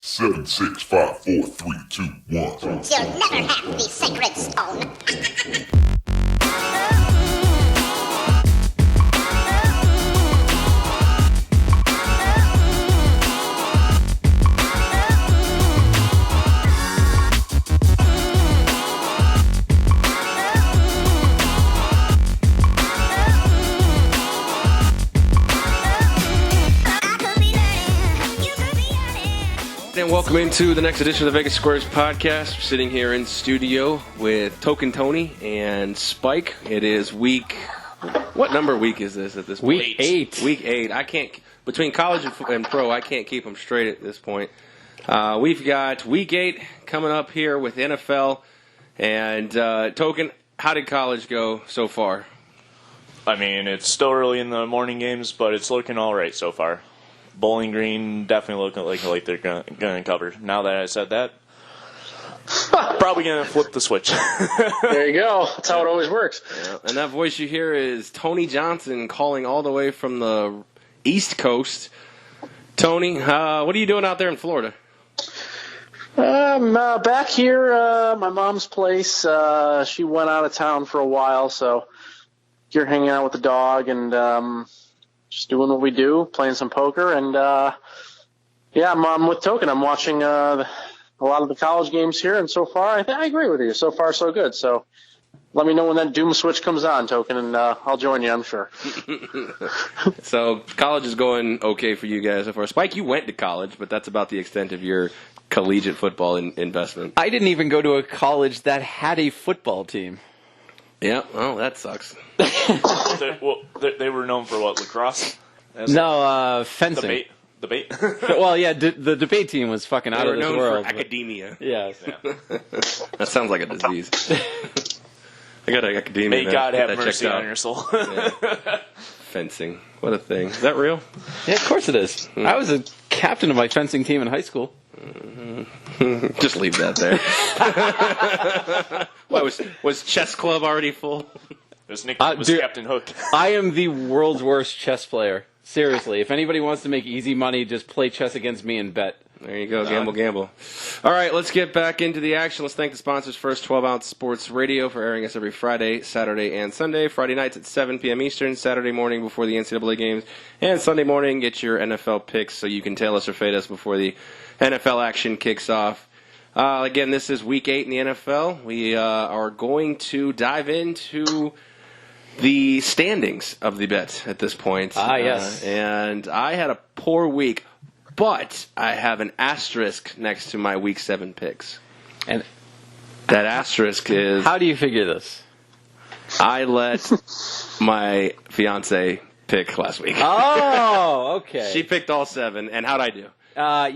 7, 6, 5, 4, 3, 2, 1. You'll never have the sacred stone. And welcome into the next edition of the Vegas Squares podcast. We're sitting here in studio with Token Tony and Spike. It is what number week is this at this point? Week 8. Week 8. I can't, between college and pro, I can't keep them straight at this point. We've got week 8 coming up here with NFL. And Token, how did college go so far? I mean, it's still early in the morning games, but it's looking all right so far. Bowling Green definitely looking like they're going to cover. Now that I said that, probably going to flip the switch. There you go. That's how it always works. Yeah. And that voice you hear is Tony Johnson calling all the way from the East Coast. Tony, what are you doing out there in Florida? I'm back here, my mom's place. She went out of town for a while, so here hanging out with the dog and just doing what we do, playing some poker, and I'm with Token. I'm watching a lot of the college games here, and so far, I agree with you. So far, so good. So let me know when that doom switch comes on, Token, and I'll join you, I'm sure. So college is going okay for you guys so far. Spike, you went to college, but that's about the extent of your collegiate football investment. I didn't even go to a college that had a football team. Yeah, well, that sucks. They were known for what, lacrosse? Fencing. Debate. Well, yeah, the debate team was fucking out of this world. For academia. Yes. Yeah. That sounds like a disease. I got academia. May now. God Get have that mercy checked on out. your soul. Yeah. Fencing. What a thing. Is that real? Yeah, of course it is. I was a captain of my fencing team in high school. Just leave that there. What, was chess club already full? His nickname was dude, Captain Hook. I am the world's worst chess player. Seriously, if anybody wants to make easy money, just play chess against me and bet. There you go, gamble. All right, let's get back into the action. Let's thank the sponsors first, 12 Ounce Sports Radio, for airing us every Friday, Saturday, and Sunday. Friday nights at 7 p.m. Eastern, Saturday morning before the NCAA games, and Sunday morning, get your NFL picks so you can tail us or fade us before the NFL action kicks off. Again, this is Week 8 in the NFL. We are going to dive into the standings of the bet at this point. Yes. And I had a poor week, but I have an asterisk next to my Week 7 picks. And that asterisk is... How do you figure this? I let my fiance pick last week. Oh, okay. She picked all 7, and how'd I do?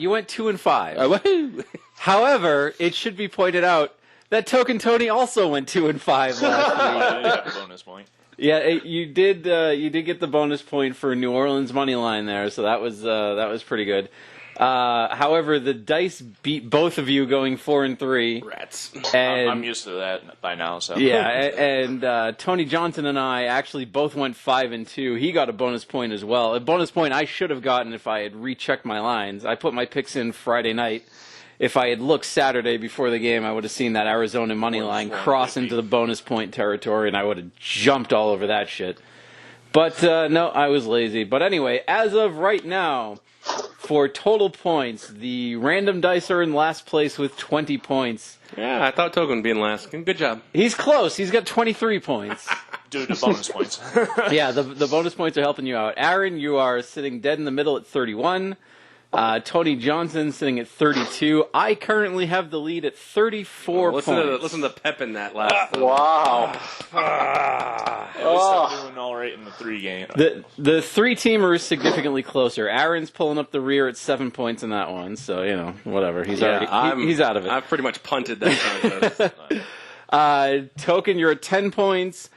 You went 2-5. However, it should be pointed out that Token Tony also went 2-5 last week. Bonus point. Yeah, you did get the bonus point for New Orleans money line there, so that was pretty good. However, the dice beat both of you going 4-3. Rats. And I'm used to that by now. So yeah, and Tony Johnson and I actually both went 5-2. He got a bonus point as well. A bonus point I should have gotten if I had rechecked my lines. I put my picks in Friday night. If I had looked Saturday before the game, I would have seen that Arizona money line cross into the bonus point territory, and I would have jumped all over that shit. But no, I was lazy. But anyway, as of right now, for total points, the random dice are in last place with 20 points. Yeah, I thought Token would be in last. Good job. He's close. He's got 23 points. due to bonus points. Yeah, the bonus points are helping you out. Aaron, you are sitting dead in the middle at 31. Tony Johnson sitting at 32. I currently have the lead at 34 points. Listen to the pep in that last. Wow. At least I'm doing all right in the 3 game. The 3-teamer is significantly closer. Aaron's pulling up the rear at 7 points in that one, so, whatever. He's he's out of it. I've pretty much punted that contest. Token, you're at 10 points.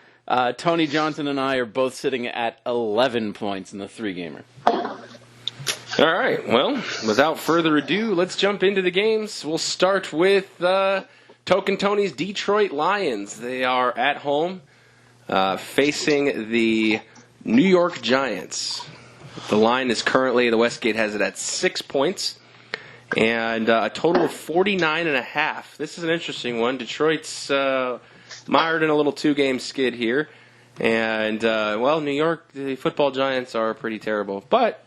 Tony Johnson and I are both sitting at 11 points in the 3-gamer. All right, well, without further ado, let's jump into the games. We'll start with Token Tony's Detroit Lions. They are at home facing the New York Giants. The line is currently, the Westgate has it at 6 points. and a total of 49.5. This is an interesting one. Detroit's mired in a little 2-game skid here. And, New York, the football Giants are pretty terrible. But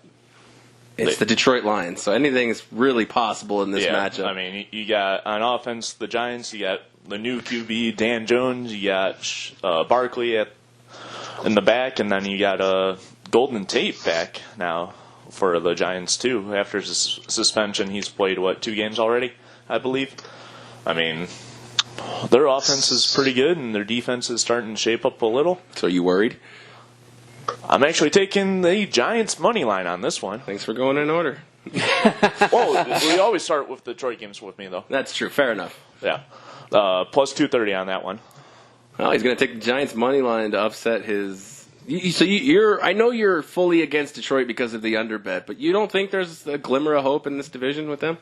it's the Detroit Lions, so anything is really possible in this matchup. I mean, you got on offense the Giants, you got the new QB, Dan Jones, you got Barkley in the back, and then you got Golden Tate back now for the Giants, too. After his suspension, he's played, 2 games already, I believe? I mean, their offense is pretty good, and their defense is starting to shape up a little. So are you worried? I'm actually taking the Giants' money line on this one. Thanks for going in order. Well, we always start with the Detroit games with me, though. That's true. Fair enough. Yeah. Plus 230 on that one. Well, he's going to take the Giants' money line to upset his... I know you're fully against Detroit because of the underbet, but you don't think there's a glimmer of hope in this division with them?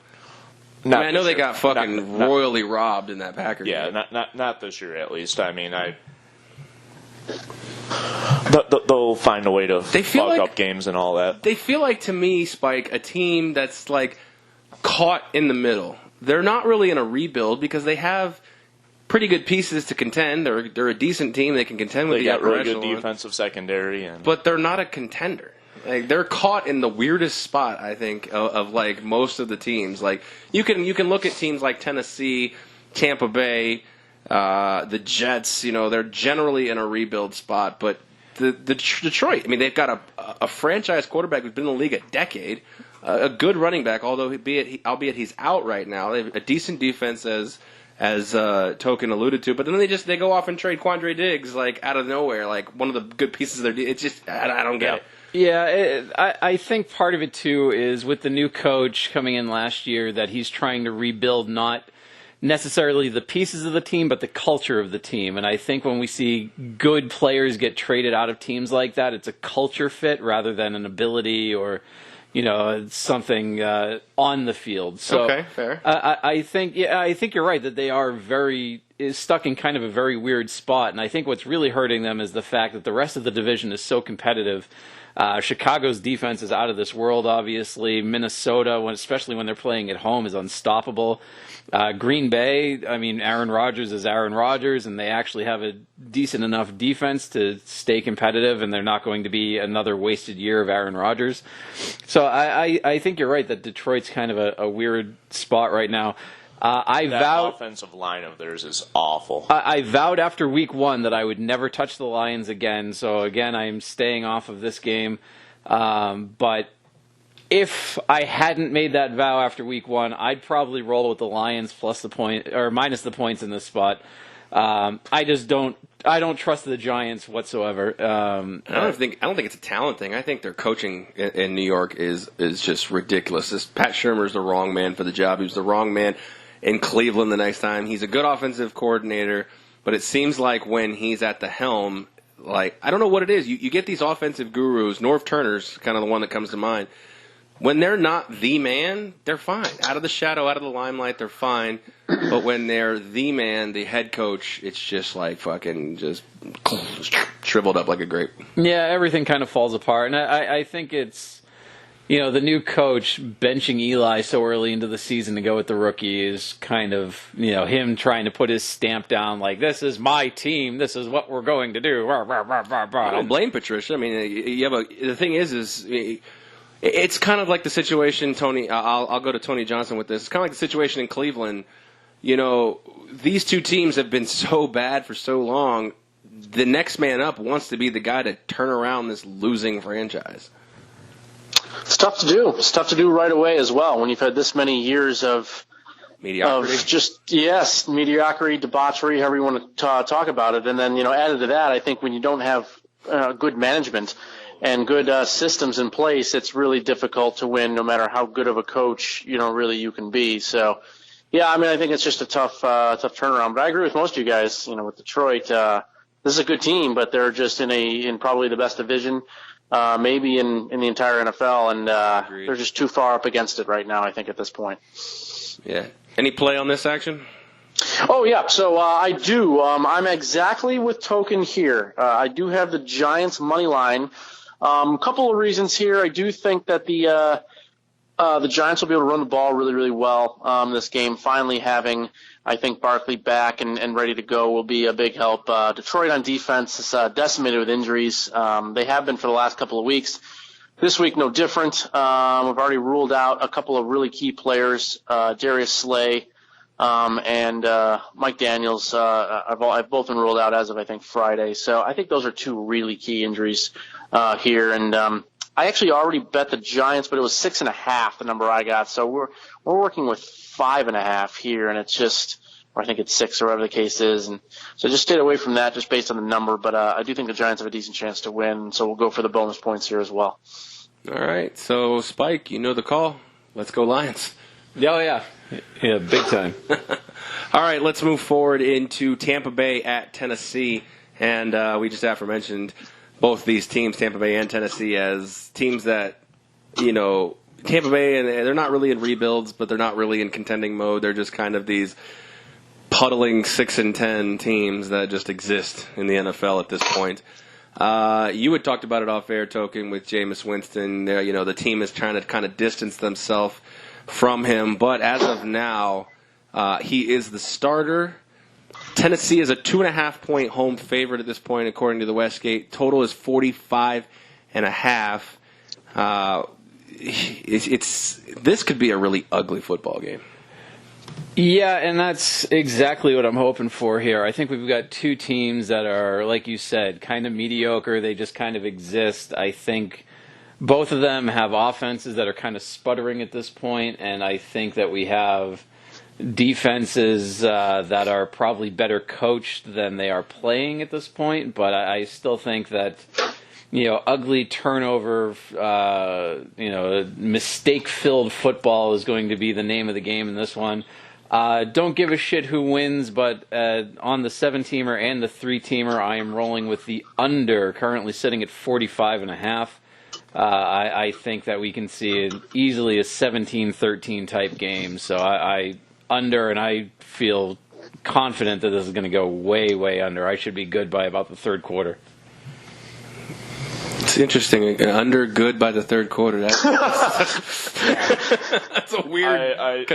I know they got fucking royally robbed in that Packer game. Yeah, not this year at least. I mean, they'll find a way to fuck up games and all that. They feel like, to me, Spike, a team that's like caught in the middle. They're not really in a rebuild because they have pretty good pieces to contend. They're a decent team. They can contend with the upper echelon. They got really good defensive secondary, but they're not a contender. Like, they're caught in the weirdest spot, I think, of like most of the teams. Like you can look at teams like Tennessee, Tampa Bay, the Jets. They're generally in a rebuild spot. But the Detroit, I mean, they've got a franchise quarterback who's been in the league a decade, a good running back, albeit he's out right now. They have a decent defense as Token alluded to, but then they go off and trade Quandre Diggs like out of nowhere, like one of the good pieces of their. It's just I don't get it. Yeah, I think part of it, too, is with the new coach coming in last year that he's trying to rebuild not necessarily the pieces of the team, but the culture of the team. And I think when we see good players get traded out of teams like that, it's a culture fit rather than an ability or, something on the field. So, okay, fair. I think you're right that they are stuck in kind of a very weird spot. And I think what's really hurting them is the fact that the rest of the division is so competitive. Chicago's defense is out of this world, obviously. Minnesota, especially when they're playing at home, is unstoppable. Green Bay, I mean, Aaron Rodgers is Aaron Rodgers, and they actually have a decent enough defense to stay competitive, and they're not going to be another wasted year of Aaron Rodgers. So I think you're right that Detroit's kind of a weird spot right now. That offensive line of theirs is awful. I vowed after week 1 that I would never touch the Lions again. So again, I'm staying off of this game. But if I hadn't made that vow after week 1, I'd probably roll with the Lions plus the point or minus the points in this spot. I don't trust the Giants whatsoever. I don't think it's a talent thing. I think their coaching in New York is just ridiculous. Pat Shurmur's the wrong man for the job. He was the wrong man in Cleveland the next time. He's a good offensive coordinator, but it seems like when he's at the helm, like, I don't know what it is. You get these offensive gurus. Norv Turner's kind of the one that comes to mind. When they're not the man, they're fine. Out of the shadow, out of the limelight, they're fine. But when they're the man, the head coach, it's just like fucking just shriveled up like a grape. Yeah, everything kind of falls apart. And I think it's, the new coach benching Eli so early into the season to go with the rookie is kind of, him trying to put his stamp down like, this is my team, this is what we're going to do. I don't blame Patricia. I mean, the thing is it's kind of like the situation, Tony. I'll go to Tony Johnson with this. It's kind of like the situation in Cleveland. These two teams have been so bad for so long. The next man up wants to be the guy to turn around this losing franchise. It's tough to do. It's tough to do right away as well when you've had this many years of mediocrity. Mediocrity, debauchery, however you want to talk about it. And then, added to that, I think when you don't have good management and good systems in place, it's really difficult to win no matter how good of a coach, really you can be. So, yeah, I mean, I think it's just a tough turnaround. But I agree with most of you guys, with Detroit. This is a good team, but they're just in probably the best division, maybe in the entire NFL, and they're just too far up against it right now, I think, at this point. Yeah. Any play on this action? Oh, yeah. So I do. I'm exactly with Token here. I do have the Giants money line. A couple of reasons here. I do think that the The Giants will be able to run the ball really, really well this game. Finally having, I think, Barkley back and ready to go will be a big help. Detroit on defense is decimated with injuries. They have been for the last couple of weeks. This week, no different. We've already ruled out a couple of really key players, Darius Slay and Mike Daniels. I've both been ruled out as of, I think, Friday. So I think those are two really key injuries here. And I actually already bet the Giants, but it was 6.5, the number I got. So we're working with 5.5 here, and it's just, or I think it's 6 or whatever the case is. And so just stayed away from that just based on the number. But I do think the Giants have a decent chance to win. So we'll go for the bonus points here as well. All right. So, Spike, you know the call. Let's go Lions. Oh, yeah. Yeah, big time. All right, let's move forward into Tampa Bay at Tennessee. And we just aforementioned both these teams, Tampa Bay and Tennessee, as teams that, Tampa Bay, and they're not really in rebuilds, but they're not really in contending mode. They're just kind of these puddling 6-10 teams that just exist in the NFL at this point. You had talked about it off air, Token, with Jameis Winston. The team is trying to kind of distance themselves from him, but as of now, he is the starter. Tennessee is a 2.5-point home favorite at this point, according to the Westgate. Total is 45.5. This could be a really ugly football game. Yeah, and that's exactly what I'm hoping for here. I think we've got two teams that are, like you said, kind of mediocre. They just kind of exist. I think both of them have offenses that are kind of sputtering at this point, and I think that we have defenses that are probably better coached than they are playing at this point. But I still think that, ugly turnover, mistake-filled football is going to be the name of the game in this one. Don't give a shit who wins, but on the 7-teamer and the 3-teamer, I am rolling with the under, currently sitting at 45.5. I think that we can see easily a 17-13 type game. So I under, and I feel confident that this is going to go way, way under. I should be good by about the third quarter. It's interesting. Under good by the third quarter. That's a weird. I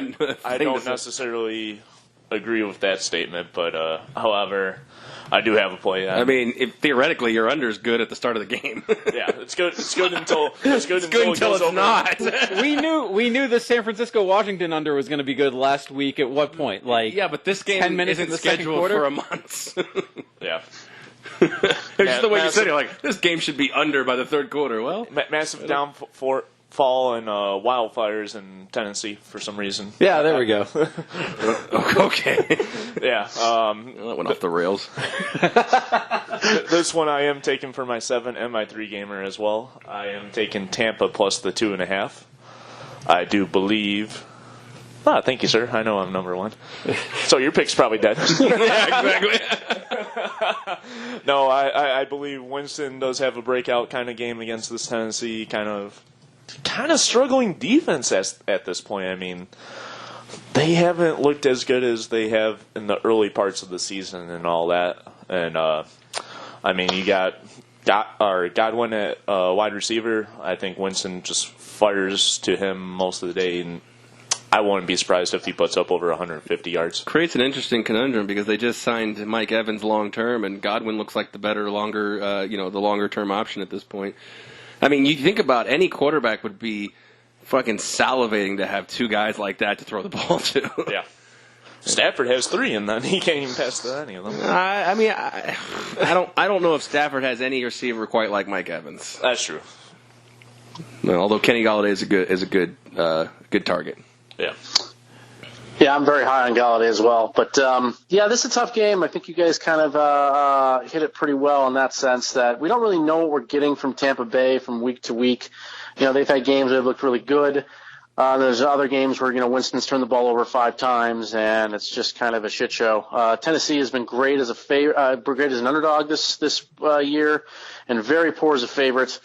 don't necessarily agree with that statement, but however, I do have a play. I mean, theoretically, your under is good at the start of the game. Yeah, it's good. It's good until it's not. we knew the San Francisco Washington under was going to be good last week. At what point? But this game 10 minutes isn't in the scheduled for a month. Yeah. It's just the way you said it. Like, this game should be under by the third quarter. Well, massive downfall and wildfires in Tennessee for some reason. Yeah, there we go. Okay. Yeah. That went off the rails. This one I am taking for my 7 and my 3 gamer as well. I am taking Tampa plus the 2.5. I do believe. Thank you, sir. I know I'm number 1. So your pick's probably dead. Yeah, exactly. No, I believe Winston does have a breakout kind of game against this Tennessee kind of struggling defense at this point. I mean, they haven't looked as good as they have in the early parts of the season and all that. And I mean, you got Godwin at wide receiver. I think Winston just fires to him most of the day, and I wouldn't be surprised if he puts up over 150 yards. Creates an interesting conundrum because they just signed Mike Evans long term, and Godwin looks like the better, longer term option at this point. I mean, you think about any quarterback would be fucking salivating to have 2 guys like that to throw the ball to. Yeah. Stafford has 3, and then he can't even pass to any of them. I don't know if Stafford has any receiver quite like Mike Evans. That's true. No, although Kenny Galladay is a good target. Yeah. Yeah, I'm very high on Galladay as well. But, this is a tough game. I think you guys kind of hit it pretty well in that sense that we don't really know what we're getting from Tampa Bay from week to week. They've had games that have looked really good. There's other games where, Winston's turned the ball over 5 times, and it's just kind of a shit show. Tennessee has been great as great as an underdog this year, and very poor as a favorite.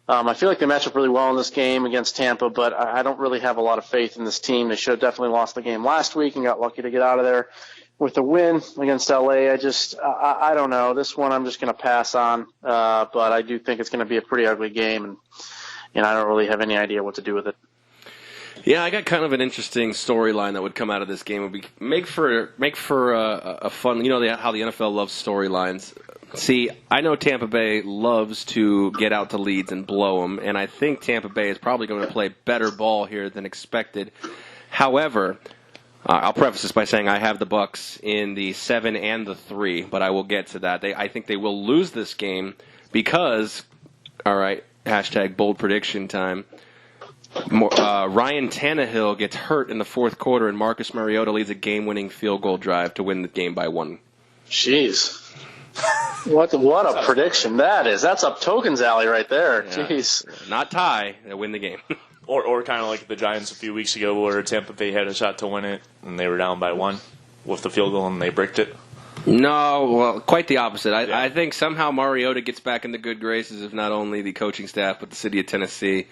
I feel like they match up really well in this game against Tampa, but I don't really have a lot of faith in this team. They should have definitely lost the game last week and got lucky to get out of there with a win against LA. I don't know. This one I'm just going to pass on, but I do think it's going to be a pretty ugly game, and I don't really have any idea what to do with it. Yeah, I got kind of an interesting storyline that would come out of this game. It would be make for a fun. You know how the NFL loves storylines. See, I know Tampa Bay loves to get out to leads and blow them, and I think Tampa Bay is probably going to play better ball here than expected. However, I'll preface this by saying I have the Bucs in the 7 and the 3, but I will get to that. I think they will lose this game because, all right, hashtag bold prediction time. Ryan Tannehill gets hurt in the fourth quarter, and Marcus Mariota leads a game-winning field goal drive to win the game by 1. Jeez. What a prediction that is. That's up Token's alley right there. Yeah. Jeez. Not tie, they win the game. Or kind of like the Giants a few weeks ago where Tampa Bay had a shot to win it, and they were down by 1 with the field goal, and they bricked it. No, well, quite the opposite. I think somehow Mariota gets back in the good graces of not only the coaching staff but the city of Tennessee,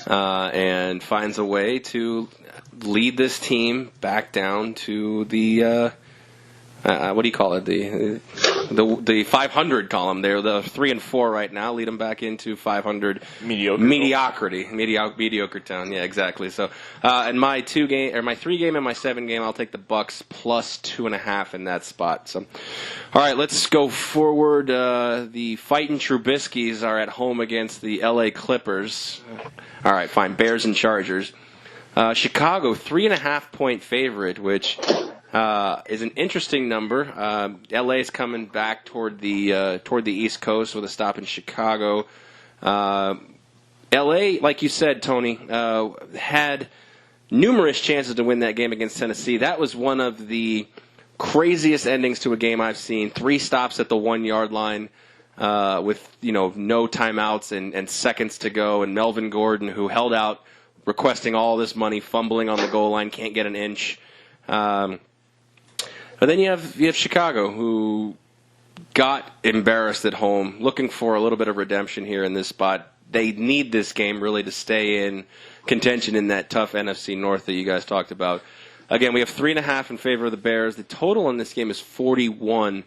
and finds a way to lead this team back down to the what do you call it? The 500 column. They're the 3 and 4 right now. Lead them back into 500 mediocrity, mediocre town. Yeah, exactly. So, in my 3 game and my 7 game, I'll take the Bucs plus 2.5 in that spot. So, all right, let's go forward. The fighting Trubiskys are at home against the L.A. Clippers. All right, fine. Bears and Chargers. Chicago 3.5-point favorite, which is an interesting number. LA is coming back toward the East Coast with a stop in Chicago. LA, like you said, Tony, had numerous chances to win that game against Tennessee. That was one of the craziest endings to a game I've seen. 3 stops at the 1-yard line with no timeouts and seconds to go, and Melvin Gordon, who held out requesting all this money, fumbling on the goal line, can't get an inch. But then you have Chicago, who got embarrassed at home, looking for a little bit of redemption here in this spot. They need this game really to stay in contention in that tough NFC North that you guys talked about. Again, we have 3.5 in favor of the Bears. The total in this game is 41.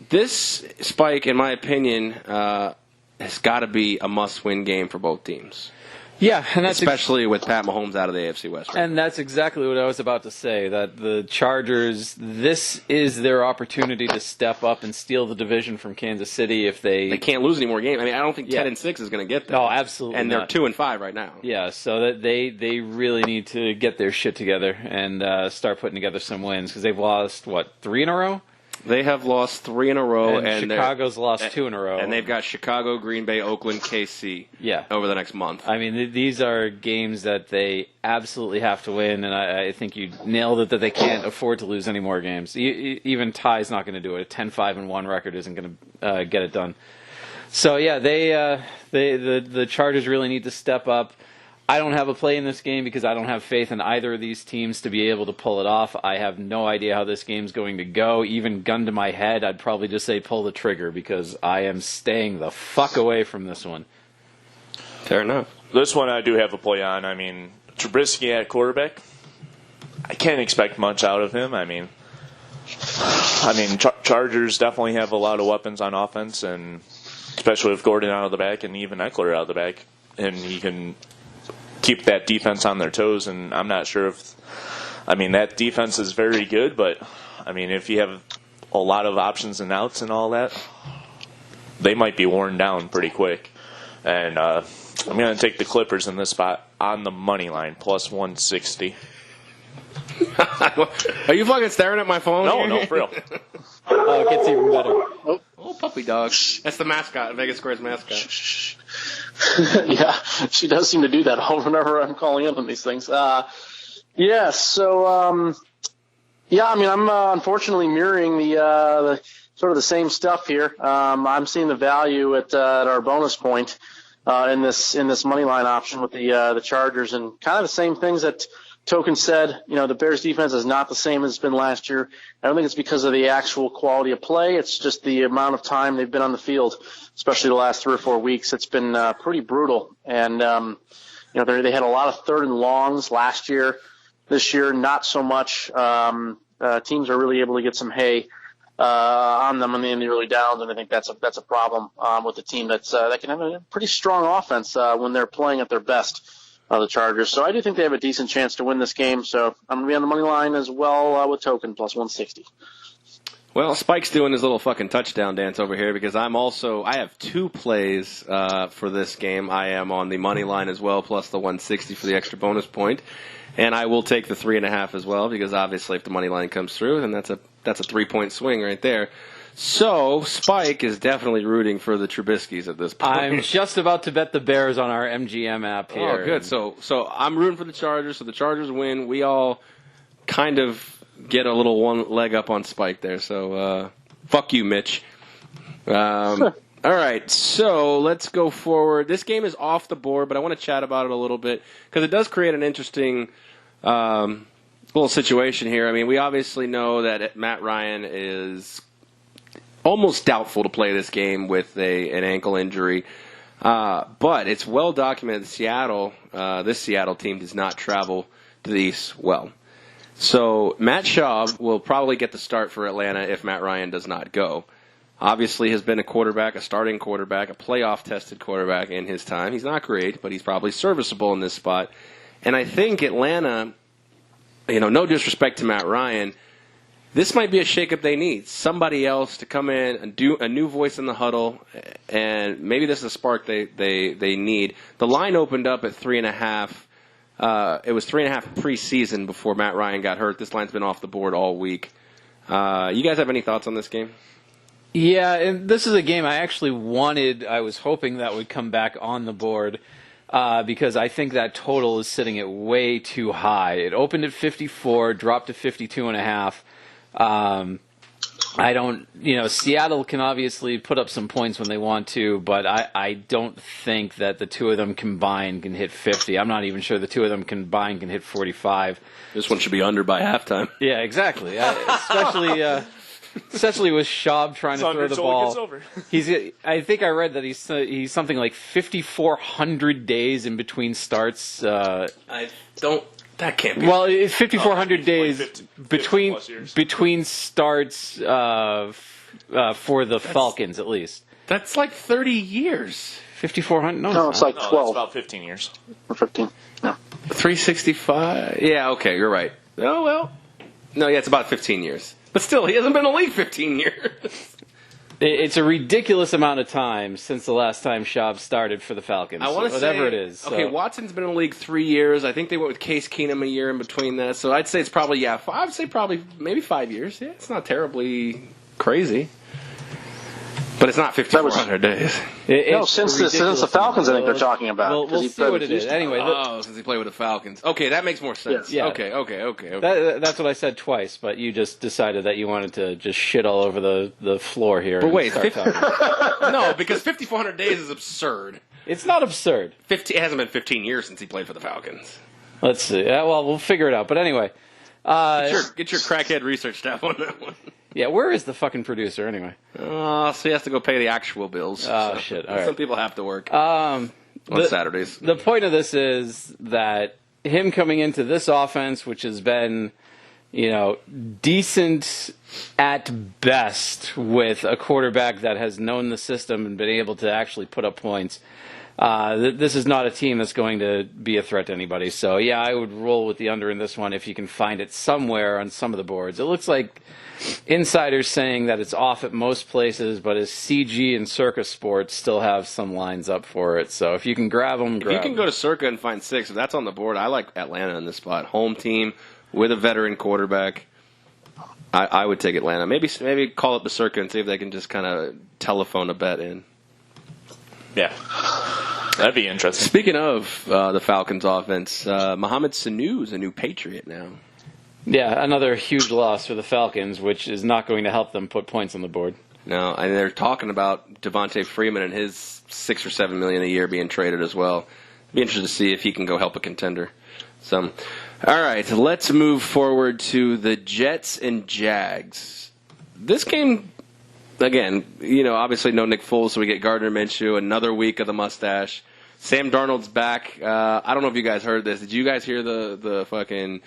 This, Spike, in my opinion, has got to be a must-win game for both teams. Yeah, and that's especially with Pat Mahomes out of the AFC West. Right? And that's exactly what I was about to say, that the Chargers, this is their opportunity to step up and steal the division from Kansas City if they can't lose any more games. I mean, I don't think 10-6 is going to get them. No, absolutely and not. They're 2-5 right now. Yeah, so that they really need to get their shit together and start putting together some wins, because they've lost, 3 in a row? They have lost 3 in a row. And Chicago's lost 2 in a row. And they've got Chicago, Green Bay, Oakland, KC over the next month. I mean, these are games that they absolutely have to win, and I think you nailed it that they can't afford to lose any more games. Even tie's not going to do it. A 10-5-1 record isn't going to get it done. So, yeah, the Chargers really need to step up. I don't have a play in this game because I don't have faith in either of these teams to be able to pull it off. I have no idea how this game's going to go. Even gun to my head, I'd probably just say pull the trigger because I am staying the fuck away from this one. Fair enough. This one I do have a play on. I mean, Trubisky at quarterback, I can't expect much out of him. I mean, Chargers definitely have a lot of weapons on offense, and especially with Gordon out of the back and even Eckler out of the back, and he can keep that defense on their toes. And I'm not sure if, that defense is very good, but if you have a lot of options and outs and all that, they might be worn down pretty quick. And I'm going to take the Clippers in this spot on the money line, plus 160. Are you fucking staring at my phone? No, for real. Oh, it gets even better. Oh, puppy dog. That's the mascot, Vegas Square's mascot. Yeah, she does seem to do that whenever I'm calling in on these things. I'm unfortunately mirroring the sort of the same stuff here. I'm seeing the value at our bonus point in this money line option with the Chargers, and kind of the same things that Token said. The Bears defense is not the same as it's been last year. I don't think it's because of the actual quality of play. It's just the amount of time they've been on the field, especially the last 3 or 4 weeks. It's been pretty brutal. And, they had a lot of 3rd and longs last year. This year, not so much. Teams are really able to get some hay on them in the early downs, and I think that's a problem with the team that can have a pretty strong offense when they're playing at their best. the Chargers. So I do think they have a decent chance to win this game. So I'm going to be on the money line as well with Token plus 160. Well, Spike's doing his little fucking touchdown dance over here because I have 2 plays for this game. I am on the money line as well, plus the 160 for the extra bonus point. And I will take the 3.5 as well because obviously if the money line comes through, then that's a 3-point swing right there. So Spike is definitely rooting for the Trubiskys at this point. I'm just about to bet the Bears on our MGM app here. Oh, good. So I'm rooting for the Chargers. So the Chargers win. We all kind of get a little one leg up on Spike there. So fuck you, Mitch. All right. So let's go forward. This game is off the board, but I want to chat about it a little bit because it does create an interesting little situation here. I mean, we obviously know that Matt Ryan is almost doubtful to play this game with an ankle injury. But it's well documented that this Seattle team does not travel to the East well. So Matt Schaub will probably get the start for Atlanta if Matt Ryan does not go. Obviously has been a starting quarterback, a playoff-tested quarterback in his time. He's not great, but he's probably serviceable in this spot. And I think Atlanta, no disrespect to Matt Ryan, this might be a shakeup they need. Somebody else to come in and do a new voice in the huddle, and maybe this is a spark they need. The line opened up at 3.5. It was 3.5 preseason before Matt Ryan got hurt. This line's been off the board all week. You guys have any thoughts on this game? Yeah, and this is a game I was hoping that would come back on the board because I think that total is sitting at way too high. It opened at 54, dropped to 52.5. Seattle can obviously put up some points when they want to, but I don't think that the two of them combined can hit 50. I'm not even sure the two of them combined can hit 45. This one should be under by halftime. Yeah, exactly. Especially with Schaub trying to throw the ball. I think I read that he's something like 5,400 days in between starts. That can't be. Well, it's 5,400 days between starts for the Falcons, at least. That's like 30 years. 5,400? No, it's like 12. It's about 15 years. Or 15. No. 365? Yeah, okay, you're right. Oh, well. No, yeah, it's about 15 years. But still, he hasn't been in the league 15 years. It's a ridiculous amount of time since the last time Schaub started for the Falcons. I want to whatever it is. So. Okay, Watson's been in the league 3 years. I think they went with Case Keenum a year in between that. So I'd say it's probably, I'd say probably maybe 5 years. Yeah, it's not terribly crazy. But it's not 5,400 days. Since the Falcons, I think they're talking about. We'll see what it is. Anyway, since he played with the Falcons. Okay, that makes more sense. Yeah. Okay. That's what I said twice, but you just decided that you wanted to just shit all over the floor here. But wait, no, because 5,400 days is absurd. It's not absurd. It hasn't been 15 years since he played for the Falcons. Let's see. We'll figure it out. But anyway. Get your crackhead research staff on that one. Yeah, where is the fucking producer anyway? So he has to go pay the actual bills. Oh, so shit. All right. Some people have to work on Saturdays. The point of this is that him coming into this offense, which has been, decent at best with a quarterback that has known the system and been able to actually put up points, this is not a team that's going to be a threat to anybody. So, yeah, I would roll with the under in this one if you can find it somewhere on some of the boards. It looks like insiders saying that it's off at most places, but as CG and Circa Sports still have some lines up for it. So if you can grab them, If you can go to Circa and find 6, if that's on the board, I like Atlanta in this spot. Home team with a veteran quarterback. I would take Atlanta. Maybe call up the Circa and see if they can just kind of telephone a bet in. Yeah. That'd be interesting. Speaking of the Falcons offense, Mohamed Sanu is a new Patriot now. Yeah, another huge loss for the Falcons, which is not going to help them put points on the board. No, and they're talking about Devontae Freeman and his $6 or $7 million a year being traded as well. Be interested to see if he can go help a contender. So, all right, let's move forward to the Jets and Jags. This game, again, obviously no Nick Foles, so we get Gardner Minshew, another week of the mustache. Sam Darnold's back. I don't know if you guys heard this. Did you guys hear the fucking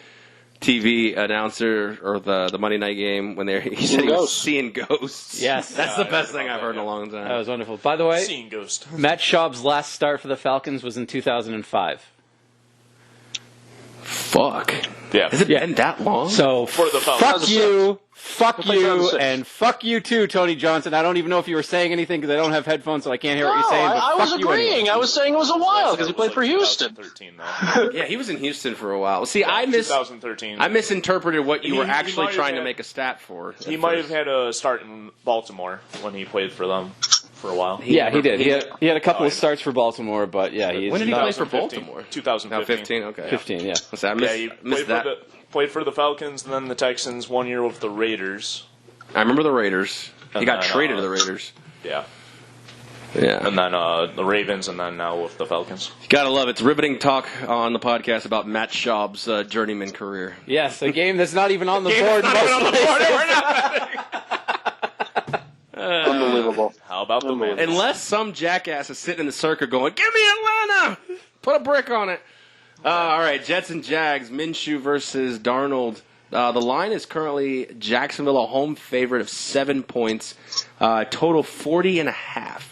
TV announcer or the Monday night game when he said he was seeing ghosts? Yes. That's the best thing I've heard in a long time. That was wonderful. By the way, Seeing ghost. Matt Schaub's last start for the Falcons was in 2005. Fuck. Yeah. Has it been that long? So For the Falcons. fuck played you, 2006. and fuck you too, Tony Johnson. I don't even know if you were saying anything because I don't have headphones, so I can't hear what No, you're saying. But I was fuck you agreeing. anyway. I was saying it was a while because he played for Houston. 2013, though. Yeah, he was in Houston for a while. See, I 2013. misinterpreted what you He- were he actually might have trying to had- make a stat for. He at might have first. had a start in Baltimore when he played for them for a while. Yeah, he did. He had a couple of starts for Baltimore, but yeah, he's When did he not play for Baltimore? 2015. No, 15. Okay. 15. Yeah. So I Yeah, missed, he missed that. played for the Falcons and then the Texans 1 year with the Raiders. I remember the Raiders. He And got then, traded to the Raiders. Yeah. Yeah. And then the Ravens and then now with the Falcons. Gotta love it. It's riveting talk on the podcast about Matt Schaub's journeyman career. Yes, a game that's not even on the board. most places. Unbelievable. How about the man? Unless some jackass is sitting in the circuit going, "Give me Atlanta! Put a brick on it." All right, Jets and Jags. Minshew versus Darnold. The line is currently Jacksonville, a home favorite of 7 points. Total 40.5.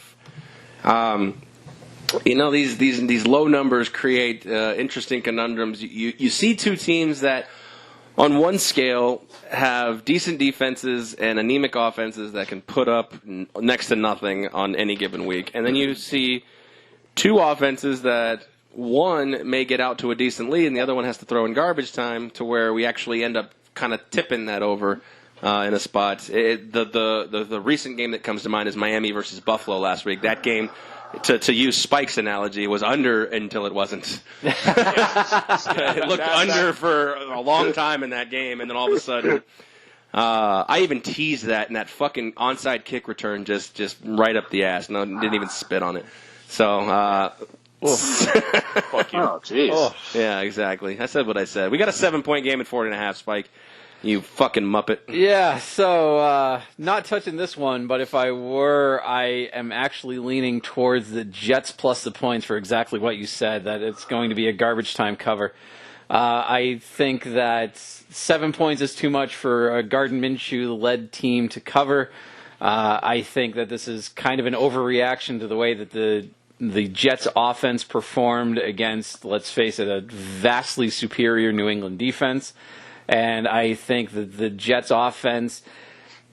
These low numbers create interesting conundrums. You see two teams that, on one scale, have decent defenses and anemic offenses that can put up next to nothing on any given week. And then you see two offenses that one may get out to a decent lead and the other one has to throw in garbage time to where we actually end up kind of tipping that over in a spot. The recent game that comes to mind is Miami versus Buffalo last week. That game, to use Spike's analogy, was under until it wasn't. It looked under for a long time in that game, and then all of a sudden, I even teased that, and that fucking onside kick return just right up the ass. No, didn't even spit on it. So, Fuck you. Oh, jeez. yeah, exactly. I said what I said. We got a 7-point game at 40.5, Spike. You fucking muppet. Yeah, so not touching this one, but if I were, I am actually leaning towards the Jets plus the points for exactly what you said, that it's going to be a garbage time cover. I think that 7 points is too much for a Gardner Minshew-led team to cover. I think that this is kind of an overreaction to the way that the Jets offense performed against, let's face it, a vastly superior New England defense. And I think that the Jets offense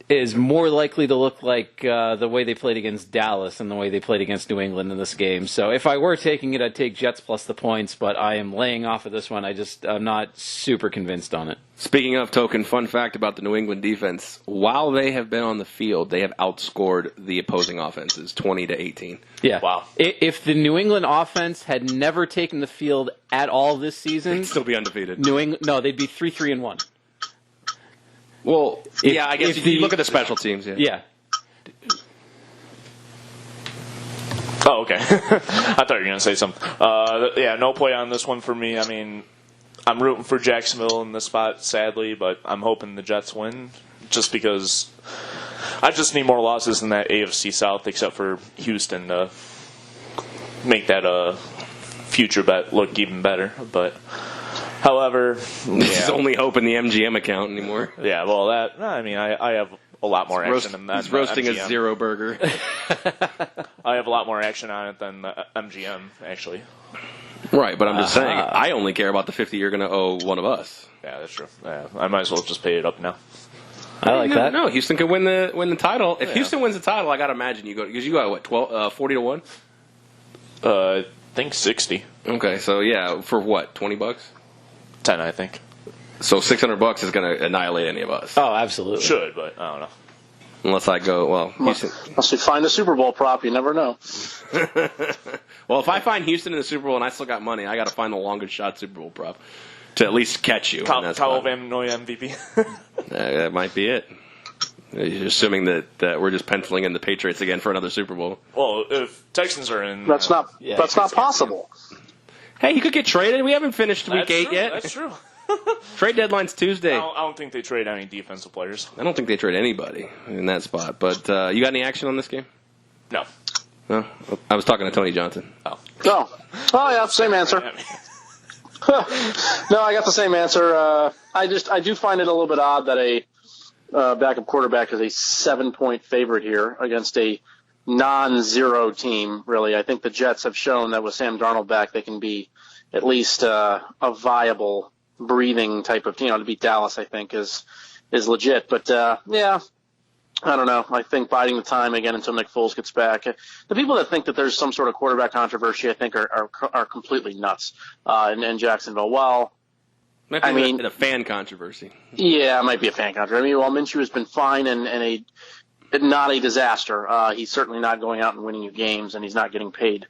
is more likely to look like the way they played against Dallas and the way they played against New England in this game. So if I were taking it, I'd take Jets plus the points, but I am laying off of this one. I'm not super convinced on it. Speaking of token, fun fact about the New England defense: while they have been on the field, they have outscored the opposing offenses 20-18. Yeah. Wow. If the New England offense had never taken the field at all this season, They'd still be undefeated. they'd be 3-3-1. Well, yeah, I guess if if you the- look at the special teams. Yeah. Yeah. Oh, okay. I thought you were going to say something. Yeah, no play on this one for me. I mean, I'm rooting for Jacksonville in this spot, sadly, but I'm hoping the Jets win just because I just need more losses in that AFC South except for Houston to make that future bet look even better. But, however, There's only hope in the MGM account anymore. yeah, well, I have a lot more action than that. He's roasting MGM. a zero burger. I have a lot more action on it than the MGM, actually. Right, but I'm just saying, I only care about the 50 you're going to owe one of us. Yeah, that's true. Yeah, I might as well just pay it up now. I like that. No, Houston could win the title. If Houston wins the title, I got to imagine you go, because you got what, 40-1? I think 60. Okay, so yeah, for what, $20? 10, I think. So $600 is going to annihilate any of us. Oh, absolutely. Should, but I don't know. Unless I go, well, Houston. Unless you find a Super Bowl prop, you never know. Well, if I find Houston in the Super Bowl and I still got money, I got to find the longest shot Super Bowl prop to at least catch you. Kyle And that's Van Noy MVP. that might be it. You're assuming that we're just penciling in the Patriots again for another Super Bowl. Well, if Texans are in... That's not Yeah, that's not possible. Hey, you could get traded. We haven't finished That's week 8 true, yet. That's true. Trade deadline's Tuesday. I don't think they trade any defensive players. I don't think they trade anybody in that spot. But you got any action on this game? No. No? I was talking to Tony Johnson. Oh yeah, same answer. No, I got the same answer. I do find it a little bit odd that a backup quarterback is a 7-point favorite here against a non-zero team. Really, I think the Jets have shown that with Sam Darnold back, they can be at least a viable breathing type of, to beat Dallas, I think is legit. But, yeah, I don't know. I think biding the time again until Nick Foles gets back. The people that think that there's some sort of quarterback controversy, I think are completely nuts, in Jacksonville. Well, Might be a fan controversy. Yeah, it might be a fan controversy. While Minshew has been fine and not a disaster, he's certainly not going out and winning you games, and he's not getting paid,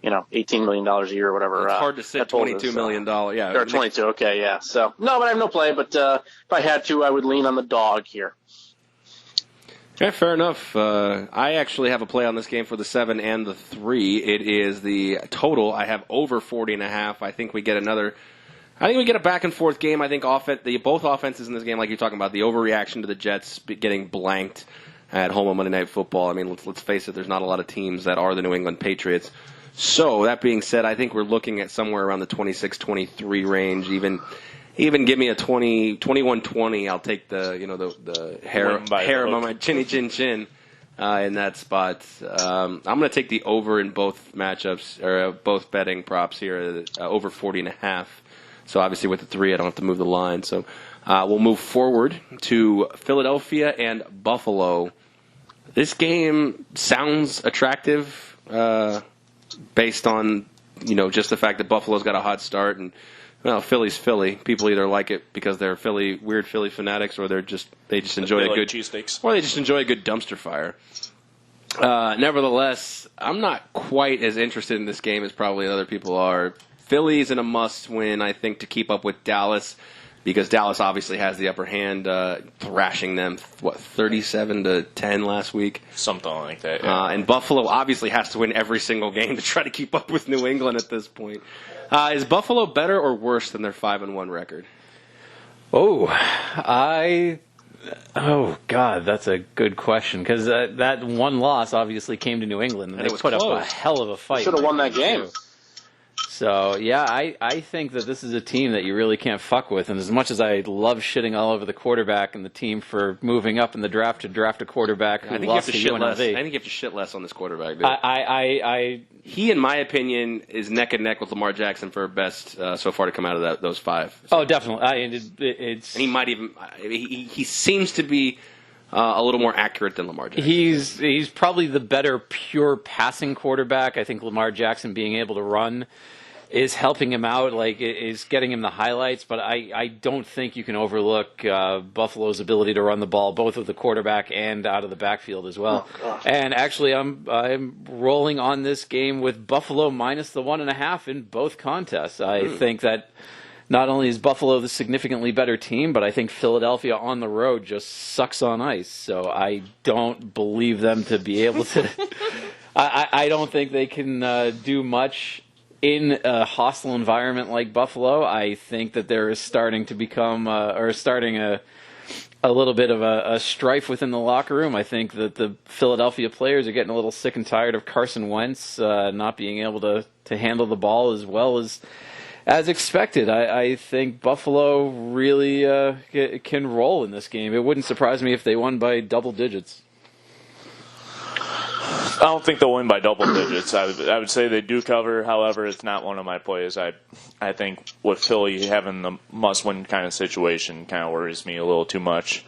$18 million a year or whatever. It's hard to sit $22 million. Yeah, or 22. Okay, yeah. So no, but I have no play. But if I had to, I would lean on the dog here. Yeah, fair enough. I actually have a play on this game for the 7 and the 3. It is the total. I have over 40.5. I think we get a back and forth game. I think both offenses in this game, like you're talking about, the overreaction to the Jets getting blanked at home on Monday Night Football. I mean, let's face it, there's not a lot of teams that are the New England Patriots. So that being said, I think we're looking at somewhere around the 26-23 range. Even give me a 21-20. I'll take the hair on my chinny chin chin in that spot. I'm going to take the over in both matchups or both betting props here, over 40.5. So obviously with the 3, I don't have to move the line. So we'll move forward to Philadelphia and Buffalo. This game sounds attractive based on just the fact that Buffalo's got a hot start and. Well, Philly's Philly. People either like it because they're weird Philly fanatics, or they just enjoy a good cheesesteaks, or they just enjoy a good dumpster fire. Nevertheless, I'm not quite as interested in this game as probably other people are. Philly's in a must-win, I think, to keep up with Dallas, because Dallas obviously has the upper hand, thrashing them 37-10 last week, something like that. Yeah. And Buffalo obviously has to win every single game to try to keep up with New England at this point. Is Buffalo better or worse than their 5-1 record? Oh God, that's a good question, because that one loss obviously came to New England, and it they was put close. up a hell of a fight. Should have won that game. So, yeah, I think that this is a team that you really can't fuck with. And as much as I love shitting all over the quarterback and the team for moving up in the draft to draft a quarterback who lost to UNLV. I think you have to shit less on this quarterback, dude. He, in my opinion, is neck and neck with Lamar Jackson for best so far to come out of those 5. So. Oh, definitely. And he might even he seems to be a little more accurate than Lamar Jackson. He's probably the better pure passing quarterback. I think Lamar Jackson being able to run is helping him out, is getting him the highlights, but I don't think you can overlook Buffalo's ability to run the ball, both with the quarterback and out of the backfield as well. Oh, and actually, I'm rolling on this game with Buffalo minus the 1.5 in both contests. I think that not only is Buffalo the significantly better team, but I think Philadelphia on the road just sucks on ice. So I don't believe them to be able to. I don't think they can do much in a hostile environment like Buffalo. I think that there is starting to become a little bit of a strife within the locker room. I think that the Philadelphia players are getting a little sick and tired of Carson Wentz not being able to handle the ball as well as expected. I think Buffalo really can roll in this game. It wouldn't surprise me if they won by double digits. I don't think they'll win by double digits. I would say they do cover. However, it's not one of my plays. I think with Philly having the must-win kind of situation kind of worries me a little too much.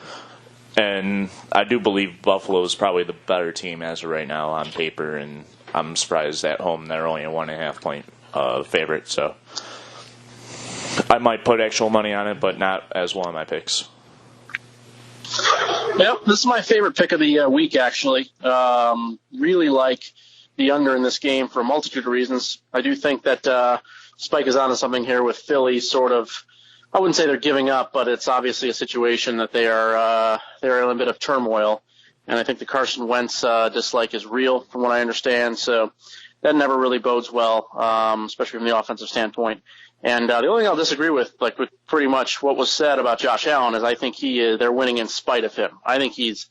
And I do believe Buffalo is probably the better team as of right now on paper, and I'm surprised at home they're only a 1.5 point favorite. So I might put actual money on it, but not as one of my picks. Yep, this is my favorite pick of the week, actually. Really like the under in this game for a multitude of reasons. I do think that Spike is onto something here with Philly sort of, I wouldn't say they're giving up, but it's obviously a situation that they're in a bit of turmoil. And I think the Carson Wentz dislike is real, from what I understand. So that never really bodes well, especially from the offensive standpoint. And the only thing I'll disagree with pretty much what was said about Josh Allen, is I think they're winning in spite of him. I think he's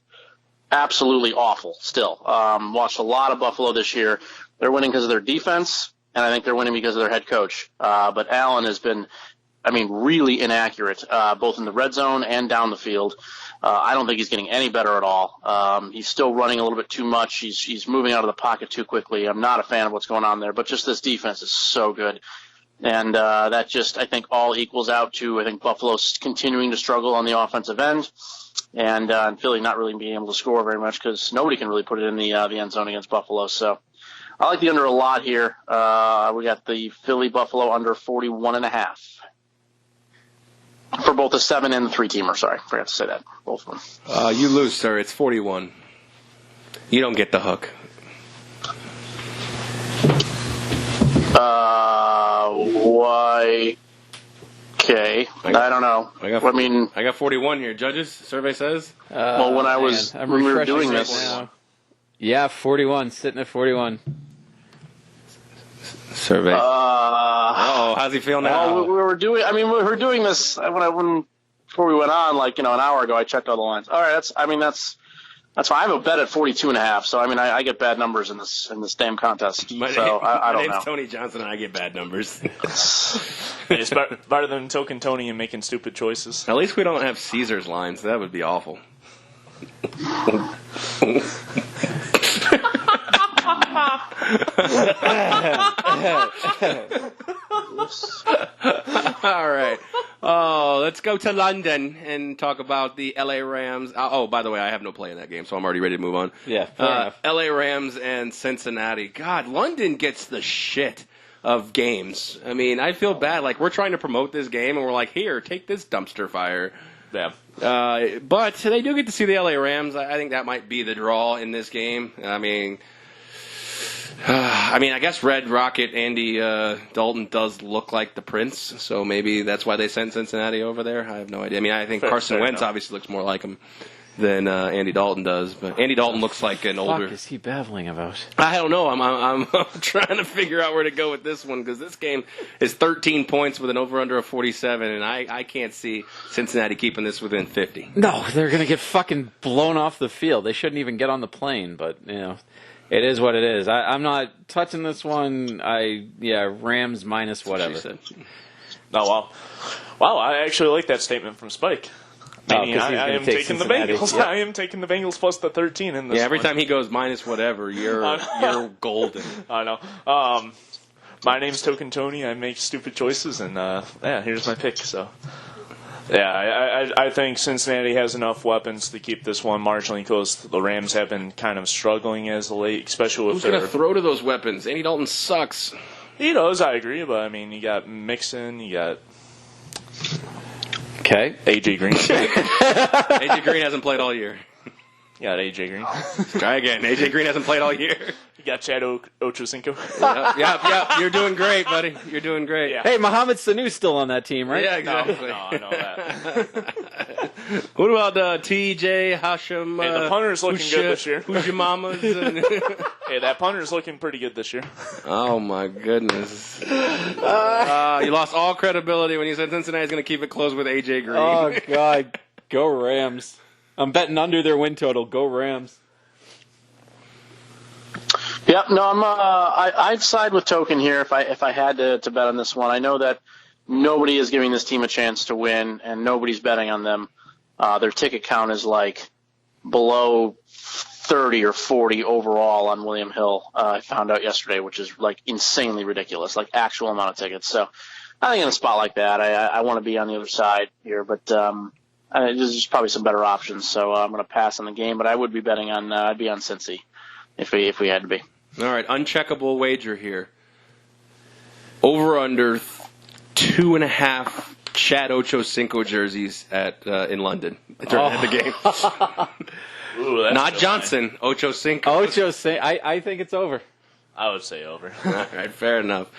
absolutely awful still. Watched a lot of Buffalo this year. They're winning because of their defense, and I think they're winning because of their head coach. But Allen has been, really inaccurate, both in the red zone and down the field. I don't think he's getting any better at all. He's still running a little bit too much. He's moving out of the pocket too quickly. I'm not a fan of what's going on there, but just this defense is so good. And that just, I think, all equals out to, I think, Buffalo's continuing to struggle on the offensive end, and Philly not really being able to score very much because nobody can really put it in the end zone against Buffalo. So I like the under a lot here. We got the Philly-Buffalo under 41.5 for both the 7 and the 3-teamer. Sorry, forgot to say that. Both of them. You lose, sir. It's 41. You don't get the hook. Why? Okay. I don't know. I got 41 here. Judges, survey says. Well, when we were doing right this. now. Yeah, 41. Sitting at 41. Survey. How's he feel now? Well, we were doing this before we went on, an hour ago. I checked all the lines. All right, that's fine. I have a bet at 42.5. So I get bad numbers in this damn contest. I don't know. My name's Tony Johnson, and I get bad numbers. It's better than Token Tony and making stupid choices. At least we don't have Caesar's lines. That would be awful. All right. Let's go to London and talk about the LA Rams. By the way, I have no play in that game, so I'm already ready to move on. Yeah, fair enough. LA Rams and Cincinnati. God, London gets the shit of games. I feel bad. We're trying to promote this game, and we're like, here, take this dumpster fire. Yeah. But they do get to see the LA Rams. I think that might be the draw in this game. I guess Red Rocket Andy Dalton does look like the prince, so maybe that's why they sent Cincinnati over there. I have no idea. I think Carson Wentz obviously looks more like him than Andy Dalton does, but Andy Dalton looks like an older. What is he babbling about? I don't know. I'm trying to figure out where to go with this one because this game is 13 points with an over/under of 47, and I can't see Cincinnati keeping this within 50. No, they're going to get fucking blown off the field. They shouldn't even get on the plane, but it is what it is. I'm not touching this one. Rams minus whatever. Oh, wow, I actually like that statement from Spike. I am taking the Bengals. Yep. I am taking the Bengals plus the 13 in this. Yeah, every time he goes minus whatever, you're golden. I know. My name's Token Tony. I make stupid choices, and here's my pick. So, I think Cincinnati has enough weapons to keep this one marginally close. The Rams have been kind of struggling as of late, especially with who's going to throw to those weapons. Andy Dalton sucks. He does. I agree, but you got Mixon, you got. Okay. AJ Green. AJ Green hasn't played all year. You got AJ Green. Try again. AJ Green hasn't played all year. You got Chad Ochocinco. Yep. You're doing great, buddy. You're doing great. Yeah. Hey, Mohamed Sanu's still on that team, right? Yeah, exactly. No, I know that. What about TJ Hashem? Hey, the punter's looking good this year. Who's your mama's? Hey, that punter's looking pretty good this year. Oh, my goodness. You lost all credibility when you said Cincinnati's going to keep it close with AJ Green. Oh, God. Go Rams. I'm betting under their win total. Go Rams. Yep, no, I'd side with Token here if I had to bet on this one. I know that nobody is giving this team a chance to win, and nobody's betting on them. Their ticket count is below 30 or 40 overall on William Hill. I found out yesterday, which is insanely ridiculous, actual amount of tickets. So I think in a spot like that, I want to be on the other side here, but there's just probably some better options. So I'm going to pass on the game, but I would be betting on I'd be on Cincy if we had to be. All right, uncheckable wager here. Over under 2.5 Chad Ochocinco jerseys in London at the game. Ooh, that's Not Johnson, Ochocinco. I think it's over. I would say over. All right, fair enough.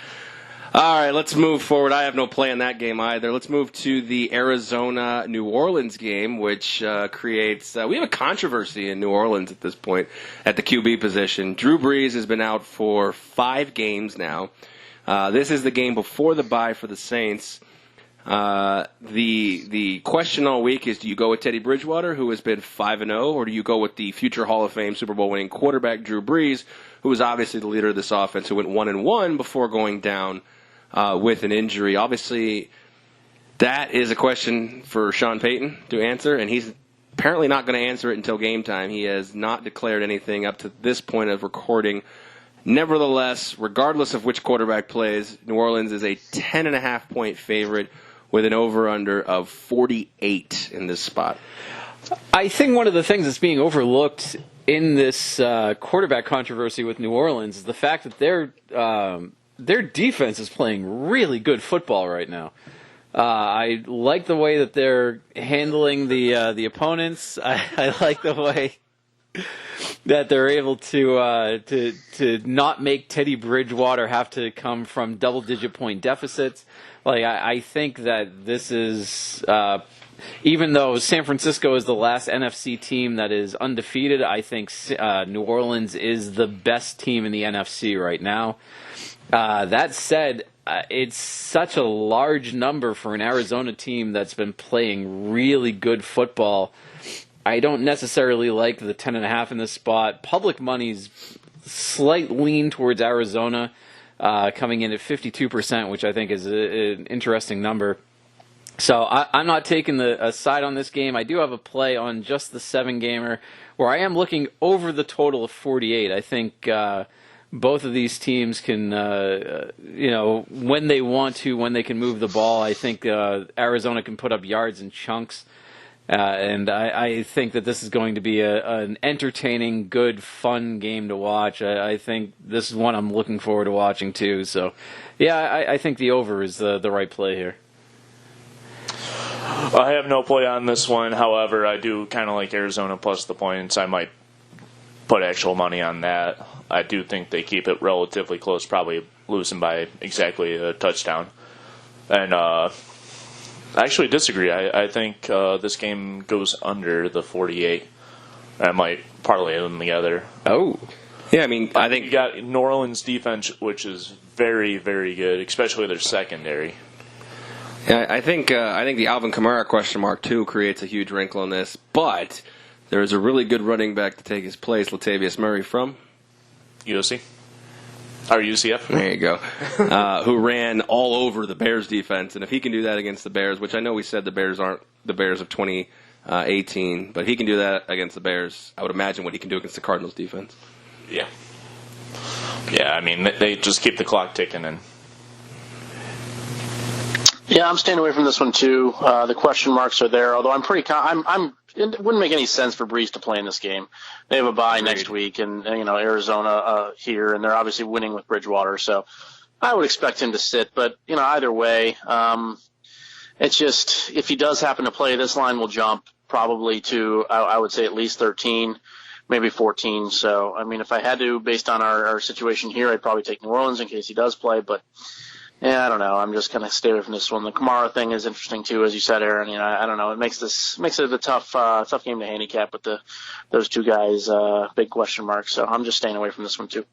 All right, let's move forward. I have no play in that game either. Let's move to the Arizona-New Orleans game, which creates... we have a controversy in New Orleans at this point at the QB position. Drew Brees has been out for 5 games now. This is the game before the bye for the Saints. The question all week is, do you go with Teddy Bridgewater, who has been 5-0, or do you go with the future Hall of Fame Super Bowl winning quarterback Drew Brees, who is obviously the leader of this offense, who went 1-1 before going down with an injury? Obviously, that is a question for Sean Payton to answer, and he's apparently not going to answer it until game time. He has not declared anything up to this point of recording Nevertheless, regardless of which quarterback plays, New Orleans is a 10.5-point favorite with an over-under of 48 in this spot. I think one of the things that's being overlooked in this quarterback controversy with New Orleans is the fact that their defense is playing really good football right now. I like the way that they're handling the opponents. I like the way that they're able to not make Teddy Bridgewater have to come from double-digit point deficits. Like I think that this is, even though San Francisco is the last NFC team that is undefeated, I think New Orleans is the best team in the NFC right now. That said, it's such a large number for an Arizona team that's been playing really good football. I don't necessarily like the 10.5 in this spot. Public money's slight lean towards Arizona, coming in at 52%, which I think is an interesting number. So I'm not taking a side on this game. I do have a play on just the 7-gamer, where I am looking over the total of 48. I think both of these teams can, when they want to, when they can move the ball, I think Arizona can put up yards in chunks. And I think that this is going to be an entertaining, good, fun game to watch. I think this is one I'm looking forward to watching too. So, yeah, I think the over is the right play here. I have no play on this one. However, I do kind of like Arizona plus the points. I might put actual money on that. I do think they keep it relatively close, probably losing by exactly a touchdown. And I actually disagree. I think this game goes under the 48. I might parlay them together. Oh. Yeah, I mean, I think you got New Orleans defense, which is very, very good, especially their secondary. Yeah, I think the Alvin Kamara question mark too creates a huge wrinkle in this, but there is a really good running back to take his place, Latavius Murray from USC or UCF. There you go. Who ran all over the Bears defense, and if he can do that against the Bears, which I know we said the Bears aren't the Bears of 2018, but if he can do that against the Bears, I would imagine what he can do against the Cardinals defense. Yeah. Yeah, I mean they just keep the clock ticking and. Yeah, I'm staying away from this one too. The question marks are there, although I'm pretty. It wouldn't make any sense for Breeze to play in this game. They have a bye next week, and Arizona here, and they're obviously winning with Bridgewater, so I would expect him to sit. But either way, it's just if he does happen to play, this line will jump probably to I would say at least 13, maybe 14. So I mean, if I had to, based on our situation here, I'd probably take New Orleans in case he does play, but. Yeah, I don't know. I'm just going to stay away from this one. The Kamara thing is interesting too, as you said, Aaron. I don't know. It makes it a tough game to handicap with those two guys. Big question mark. So I'm just staying away from this one too.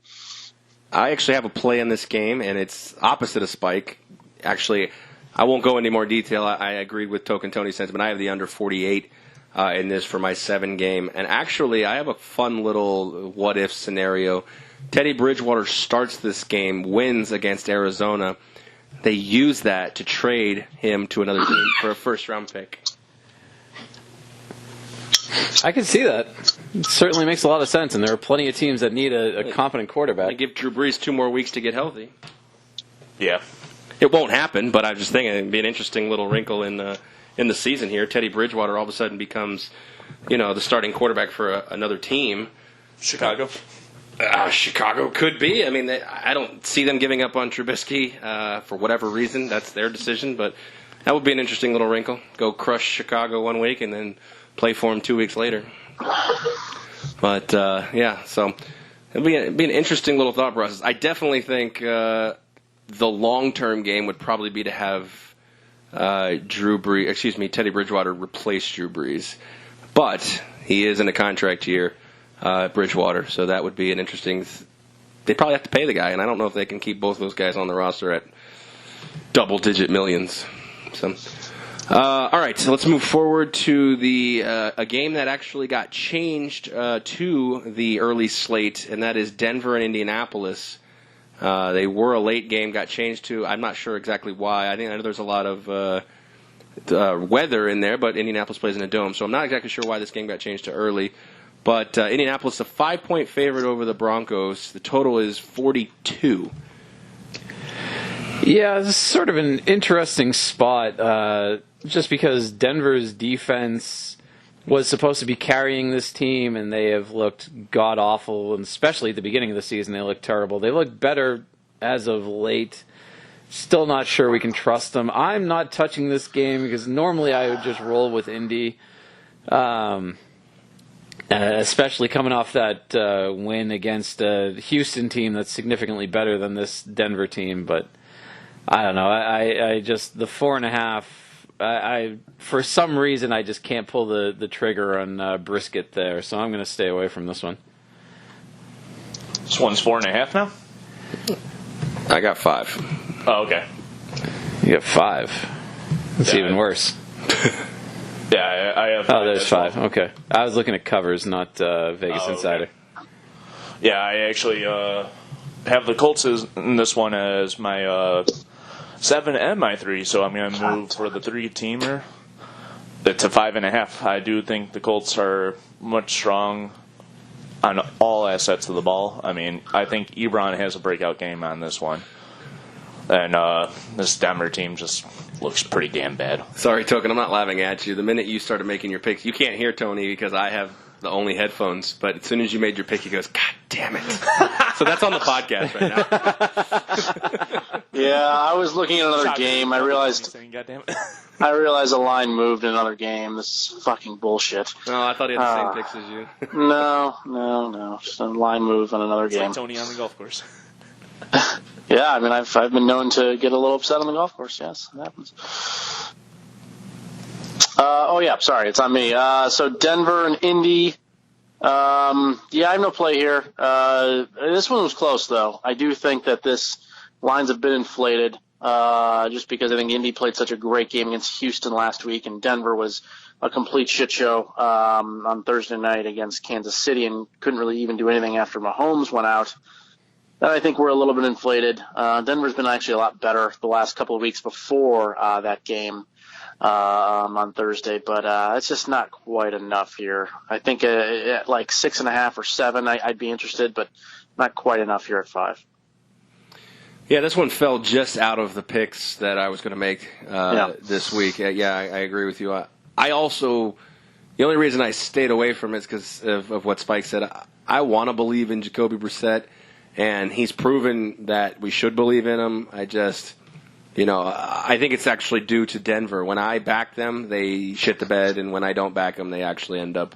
I actually have a play in this game, and it's opposite of Spike. Actually, I won't go into more detail. I agreed with Token Tony's sentiment. I have the under 48 in this for my 7-game, and actually, I have a fun little what-if scenario. Teddy Bridgewater starts this game, wins against Arizona. They use that to trade him to another team for a first-round pick. I can see that. It certainly makes a lot of sense, and there are plenty of teams that need a competent quarterback. They give Drew Brees 2 more weeks to get healthy. Yeah. It won't happen, but I was just thinking it'd be an interesting little wrinkle in the season here. Teddy Bridgewater all of a sudden becomes, the starting quarterback for another team. Chicago. Chicago could be. I mean, I don't see them giving up on Trubisky for whatever reason. That's their decision, but that would be an interesting little wrinkle. Go crush Chicago 1 week and then play for them 2 weeks later. But, so it'd be an interesting little thought process. I definitely think the long-term game would probably be to have Teddy Bridgewater replace Drew Brees. But he is in a contract year. Bridgewater, so that would be an interesting. They'd probably have to pay the guy, and I don't know if they can keep both those guys on the roster at double-digit millions. So, all right, so let's move forward to a game that actually got changed to the early slate, and that is Denver and Indianapolis. They were a late game, got changed to. I'm not sure exactly why. I know there's a lot of weather in there, but Indianapolis plays in a dome, so I'm not exactly sure why this game got changed to early. But Indianapolis, a 5-point favorite over the Broncos. The total is 42. Yeah, this is sort of an interesting spot, just because Denver's defense was supposed to be carrying this team, and they have looked god-awful, and especially at the beginning of the season, they looked terrible. They look better as of late. Still not sure we can trust them. I'm not touching this game because normally I would just roll with Indy, especially coming off that win against a Houston team that's significantly better than this Denver team. But I don't know. I just, the 4.5, I for some reason I just can't pull the trigger on Brisket there, so I'm going to stay away from this one. This one's 4.5 now? I got 5. Oh, okay. You got 5. That's even worse. Yeah, I have 5. Oh, there's 5. Okay. I was looking at covers, not Vegas Insider. Yeah, I actually have the Colts in this one as my 7 and my 3, so I'm going to move for the 3-teamer to 5.5. I do think the Colts are much strong on all assets of the ball. I mean, I think Ebron has a breakout game on this one. And this Denver team just looks pretty damn bad. Sorry, Token, I'm not laughing at you. The minute you started making your picks, you can't hear Tony because I have the only headphones. But as soon as you made your pick, he goes, "God damn it!" So that's on the podcast right now. Yeah, I was looking at another game. I realized God damn it. the line moved in another game. This is fucking bullshit. No, I thought he had the same picks as you. No. Just a line move on another game. Like Tony on the golf course. Yeah, I mean, I've been known to get a little upset on the golf course. Yes, it happens. Sorry, it's on me. So Denver and Indy. I have no play here. This one was close, though. I do think that this line's a bit inflated, just because I think Indy played such a great game against Houston last week, and Denver was a complete shit show on Thursday night against Kansas City and couldn't really even do anything after Mahomes went out. And I think we're a little bit inflated. Denver's been actually a lot better the last couple of weeks before that game on Thursday, but it's just not quite enough here. I think at like 6.5 or 7, I'd be interested, but not quite enough here at 5. Yeah, this one fell just out of the picks that I was going to make this week. Yeah, I agree with you. I also, the only reason I stayed away from it is because of what Spike said. I want to believe in Jacoby Brissett. And he's proven that we should believe in him. I think it's actually due to Denver. When I back them, they shit the bed, and when I don't back them, they actually end up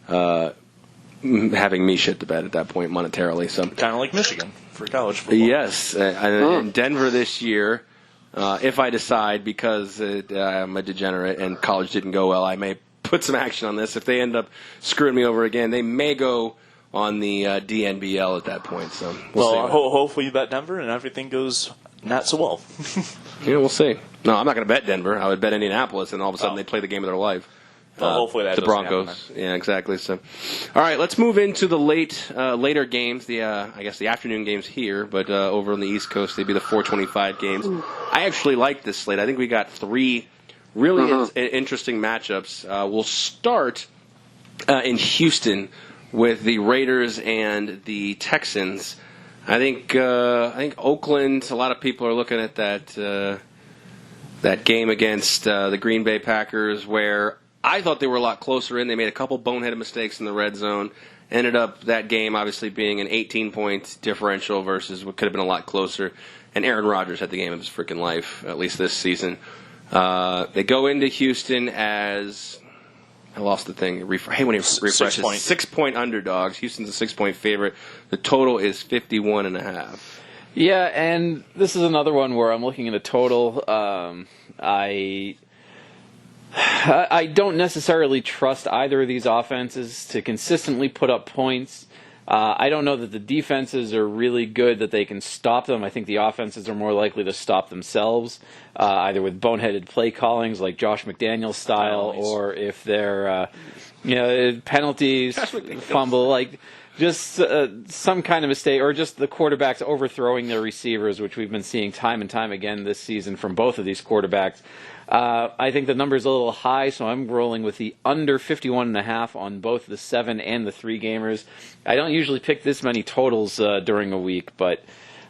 having me shit the bed at that point monetarily. So kind of like Michigan for college football. Yes, and Denver this year. If I decide, because I'm a degenerate and college didn't go well, I may put some action on this. If they end up screwing me over again, they may go on the DNBL at that point. So we'll see. Hopefully you bet Denver and everything goes not so well. Yeah, we'll see. No, I'm not going to bet Denver. I would bet Indianapolis, and all of a sudden they play the game of their life. Well, hopefully that the Broncos. Yeah, exactly. So, all right, let's move into the later games. I guess the afternoon games here, but over on the East Coast, they'd be the 4:25 games. I actually like this slate. I think we got 3 really interesting matchups. We'll start in Houston with the Raiders and the Texans. I think Oakland. A lot of people are looking at that game against the Green Bay Packers, where I thought they were a lot closer in. They made a couple boneheaded mistakes in the red zone. Ended up that game obviously being an 18-point differential versus what could have been a lot closer. And Aaron Rodgers had the game of his freaking life, at least this season. They go into Houston as... I lost the thing. Hey, when it refreshes, 6-point underdogs. Houston's a 6-point favorite. The total is 51.5. Yeah, and this is another one where I'm looking at a total. I don't necessarily trust either of these offenses to consistently put up points. I don't know that the defenses are really good, that they can stop them. I think the offenses are more likely to stop themselves, either with boneheaded play callings like Josh McDaniels style, or if they're penalties, fumble. Like just some kind of mistake, or just the quarterbacks overthrowing their receivers, which we've been seeing time and time again this season from both of these quarterbacks. I think the number's a little high, so I'm rolling with the under 51.5 on both the 7 and the 3 gamers. I don't usually pick this many totals during a week, but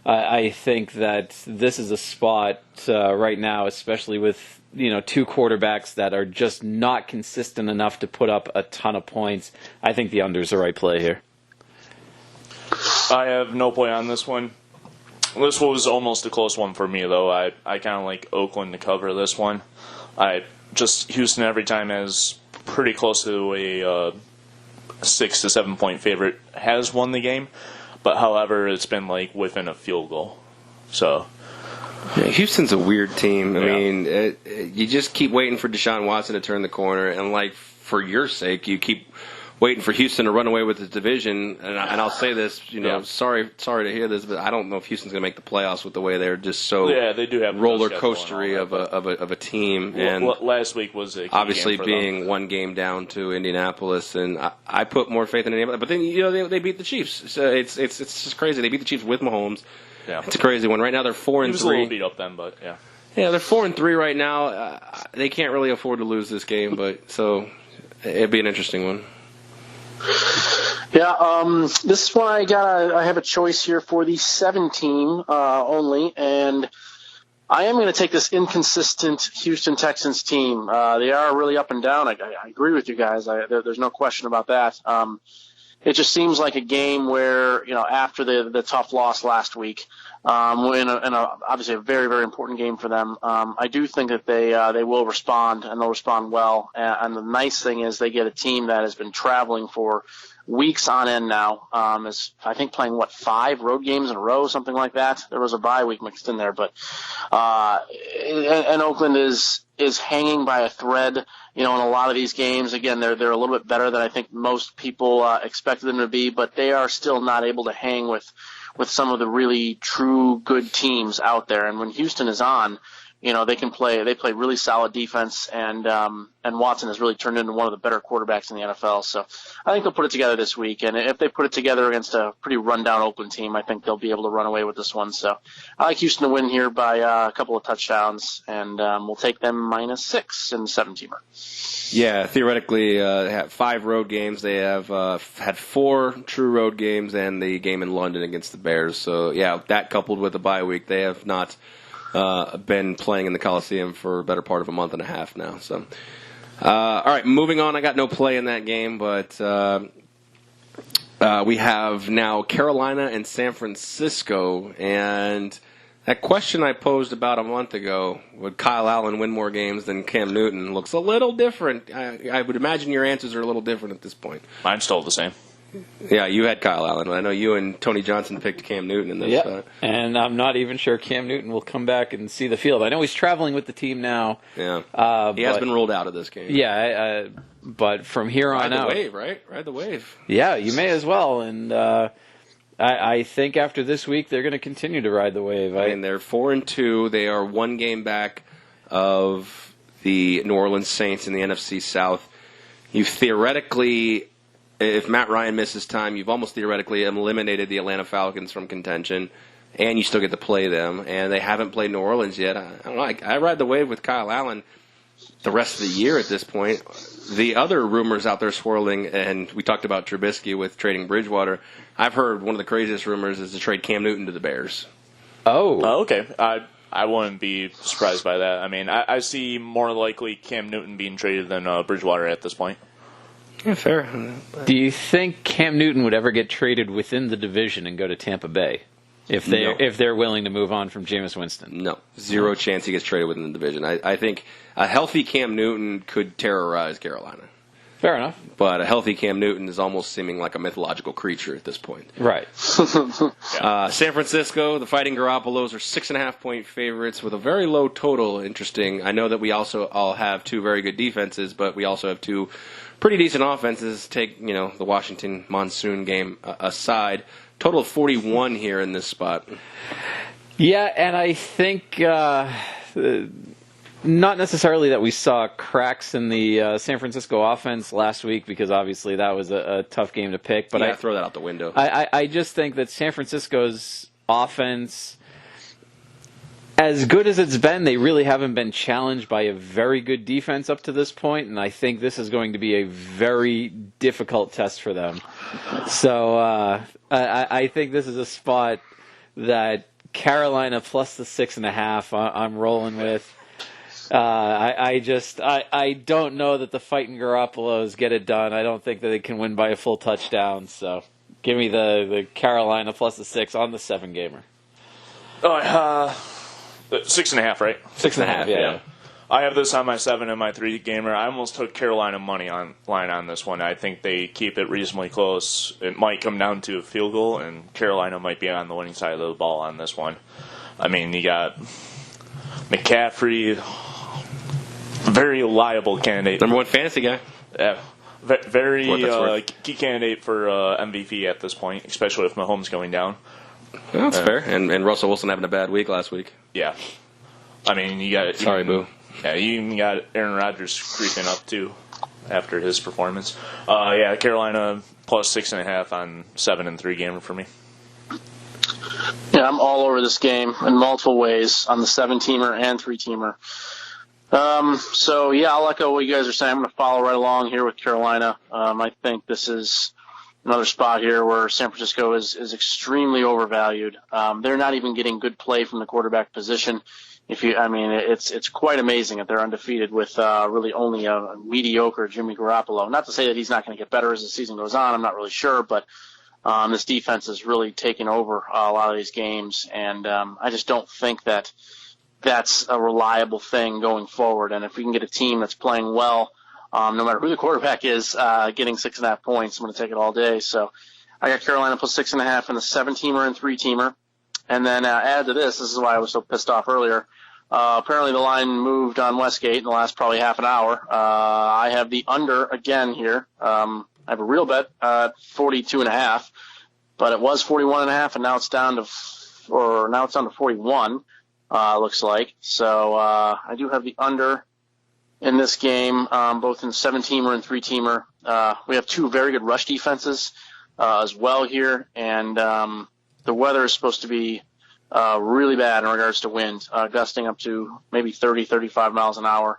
I think that this is a spot right now, especially with 2 quarterbacks that are just not consistent enough to put up a ton of points. I think the under is the right play here. I have no play on this one. This was almost a close one for me, though. I kind of like Oakland to cover this one. Houston every time is pretty close to a 6 to 7 point favorite, has won the game, but however, it's been like within a field goal. So yeah, Houston's a weird team. I mean, you just keep waiting for Deshaun Watson to turn the corner, and like for your sake, you keep waiting for Houston to run away with the division. And I'll say this, sorry to hear this, but I don't know if Houston's going to make the playoffs with the way they're just so they do have roller coastery of a team. And last week was a key obviously game for being them. one game down to Indianapolis, and I put more faith in Indianapolis. But then they beat the Chiefs, so it's just crazy. They beat the Chiefs with Mahomes. Yeah. It's a crazy one. Right now they're 4-3. He was a little beat up then, but yeah. Yeah, they're 4-3 right now. They can't really afford to lose this game, but so it'd be an interesting one. Yeah, this is one I have a choice here for the 7 team only, and I am going to take this inconsistent Houston Texans team. They are really up and down. I agree with you guys. There's no question about that. It just seems like a game where, after the tough loss last week, in obviously a very, very important game for them, I do think that they will respond, and they'll respond well. And the nice thing is they get a team that has been traveling for weeks on end now, is I think playing 5 road games in a row, something like that. There was a bye week mixed in there, but and Oakland is hanging by a thread, in a lot of these games. Again, they're a little bit better than I think most people expected them to be, but they are still not able to hang with some of the really true good teams out there. And when Houston is on, they play really solid defense, and Watson has really turned into one of the better quarterbacks in the NFL. So I think they'll put it together this week. And if they put it together against a pretty rundown Oakland team, I think they'll be able to run away with this one. So I like Houston to win here by a couple of touchdowns, and we'll take them -6 in the 7-teamer. Yeah, theoretically, they have 5 road games. They have had 4 true road games and the game in London against the Bears. So, yeah, that coupled with the bye week, they have not been playing in the Coliseum for a better part of a month and a half now. So, all right, moving on. I got no play in that game, but we have now Carolina and San Francisco, and that question I posed about a month ago, would Kyle Allen win more games than Cam Newton, looks a little different. I would imagine your answers are a little different at this point. Mine's still the same. Yeah, you had Kyle Allen. I know you and Tony Johnson picked Cam Newton in this. Yeah, and I'm not even sure Cam Newton will come back and see the field. I know he's traveling with the team now. Yeah, he has been ruled out of this game. Yeah, but from here on out, ride the wave, right? Ride the wave. Yeah, you may as well. And I think after this week, they're going to continue to ride the wave. I mean, they're 4-2. They are 1 game back of the New Orleans Saints in the NFC South. You theoretically, if Matt Ryan misses time, you've almost theoretically eliminated the Atlanta Falcons from contention, and you still get to play them. And they haven't played New Orleans yet. I don't know. I ride the wave with Kyle Allen the rest of the year at this point. The other rumors out there swirling, and we talked about Trubisky with trading Bridgewater. I've heard one of the craziest rumors is to trade Cam Newton to the Bears. Oh, okay. I wouldn't be surprised by that. I mean, I see more likely Cam Newton being traded than Bridgewater at this point. Yeah, fair. Do you think Cam Newton would ever get traded within the division and go to Tampa Bay if they're willing to move on from Jameis Winston? No, 0 chance he gets traded within the division. I think a healthy Cam Newton could terrorize Carolina. Fair enough. But a healthy Cam Newton is almost seeming like a mythological creature at this point. Right. San Francisco, the Fighting Garoppolos are 6.5-point favorites with a very low total. Interesting. I know that we also all have 2 very good defenses, but we also have 2 pretty decent offenses. Take the Washington Monsoon game aside. Total of 41 here in this spot. Yeah, and I think not necessarily that we saw cracks in the San Francisco offense last week, because obviously that was a tough game to pick. But I throw that out the window. I just think that San Francisco's offense, as good as it's been, they really haven't been challenged by a very good defense up to this point, and I think this is going to be a very difficult test for them. So I think this is a spot that Carolina plus the 6.5 I'm rolling with. I don't know that the fighting Garoppolos get it done. I don't think that they can win by a full touchdown. So give me the Carolina plus the 6 on the 7-gamer. 6.5, right? 6.5, yeah. I have this on my 7 and my 3-gamer. I almost took Carolina money line on this one. I think they keep it reasonably close. It might come down to a field goal, and Carolina might be on the winning side of the ball on this one. I mean, you got McCaffrey, very liable candidate. Number 1 fantasy guy. Yeah, very worth. key candidate for MVP at this point, especially with Mahomes going down. Well, that's fair. And Russell Wilson having a bad week last week. Yeah. I mean, you got... Sorry, Boo. Yeah, you even got Aaron Rodgers creeping up, too, after his performance. Yeah, Carolina plus 6.5 on 7 and 3-gamer for me. Yeah, I'm all over this game in multiple ways on the 7-teamer and 3-teamer. So, yeah, I'll echo what you guys are saying. I'm going to follow right along here with Carolina. I think this is another spot here where San Francisco is extremely overvalued. They're not even getting good play from the quarterback position. It's quite amazing that they're undefeated with really only a mediocre Jimmy Garoppolo. Not to say that he's not going to get better as the season goes on. I'm not really sure, but this defense has really taken over a lot of these games, and I just don't think that that's a reliable thing going forward. And if we can get a team that's playing well, no matter who the quarterback is, getting 6.5 points, I'm going to take it all day. So I got Carolina plus 6.5 in the 7-teamer and 3-teamer. And then add to this is why I was so pissed off earlier. Apparently the line moved on Westgate in the last probably half an hour. I have the under again here. I have a real bet at 42.5, but it was 41.5, and now it's down to 41. Looks like. So I do have the under in this game, both in 7-teamer and 3-teamer. We have 2 very good rush defenses as well here, and the weather is supposed to be really bad in regards to wind, gusting up to maybe 30, 35 miles an hour.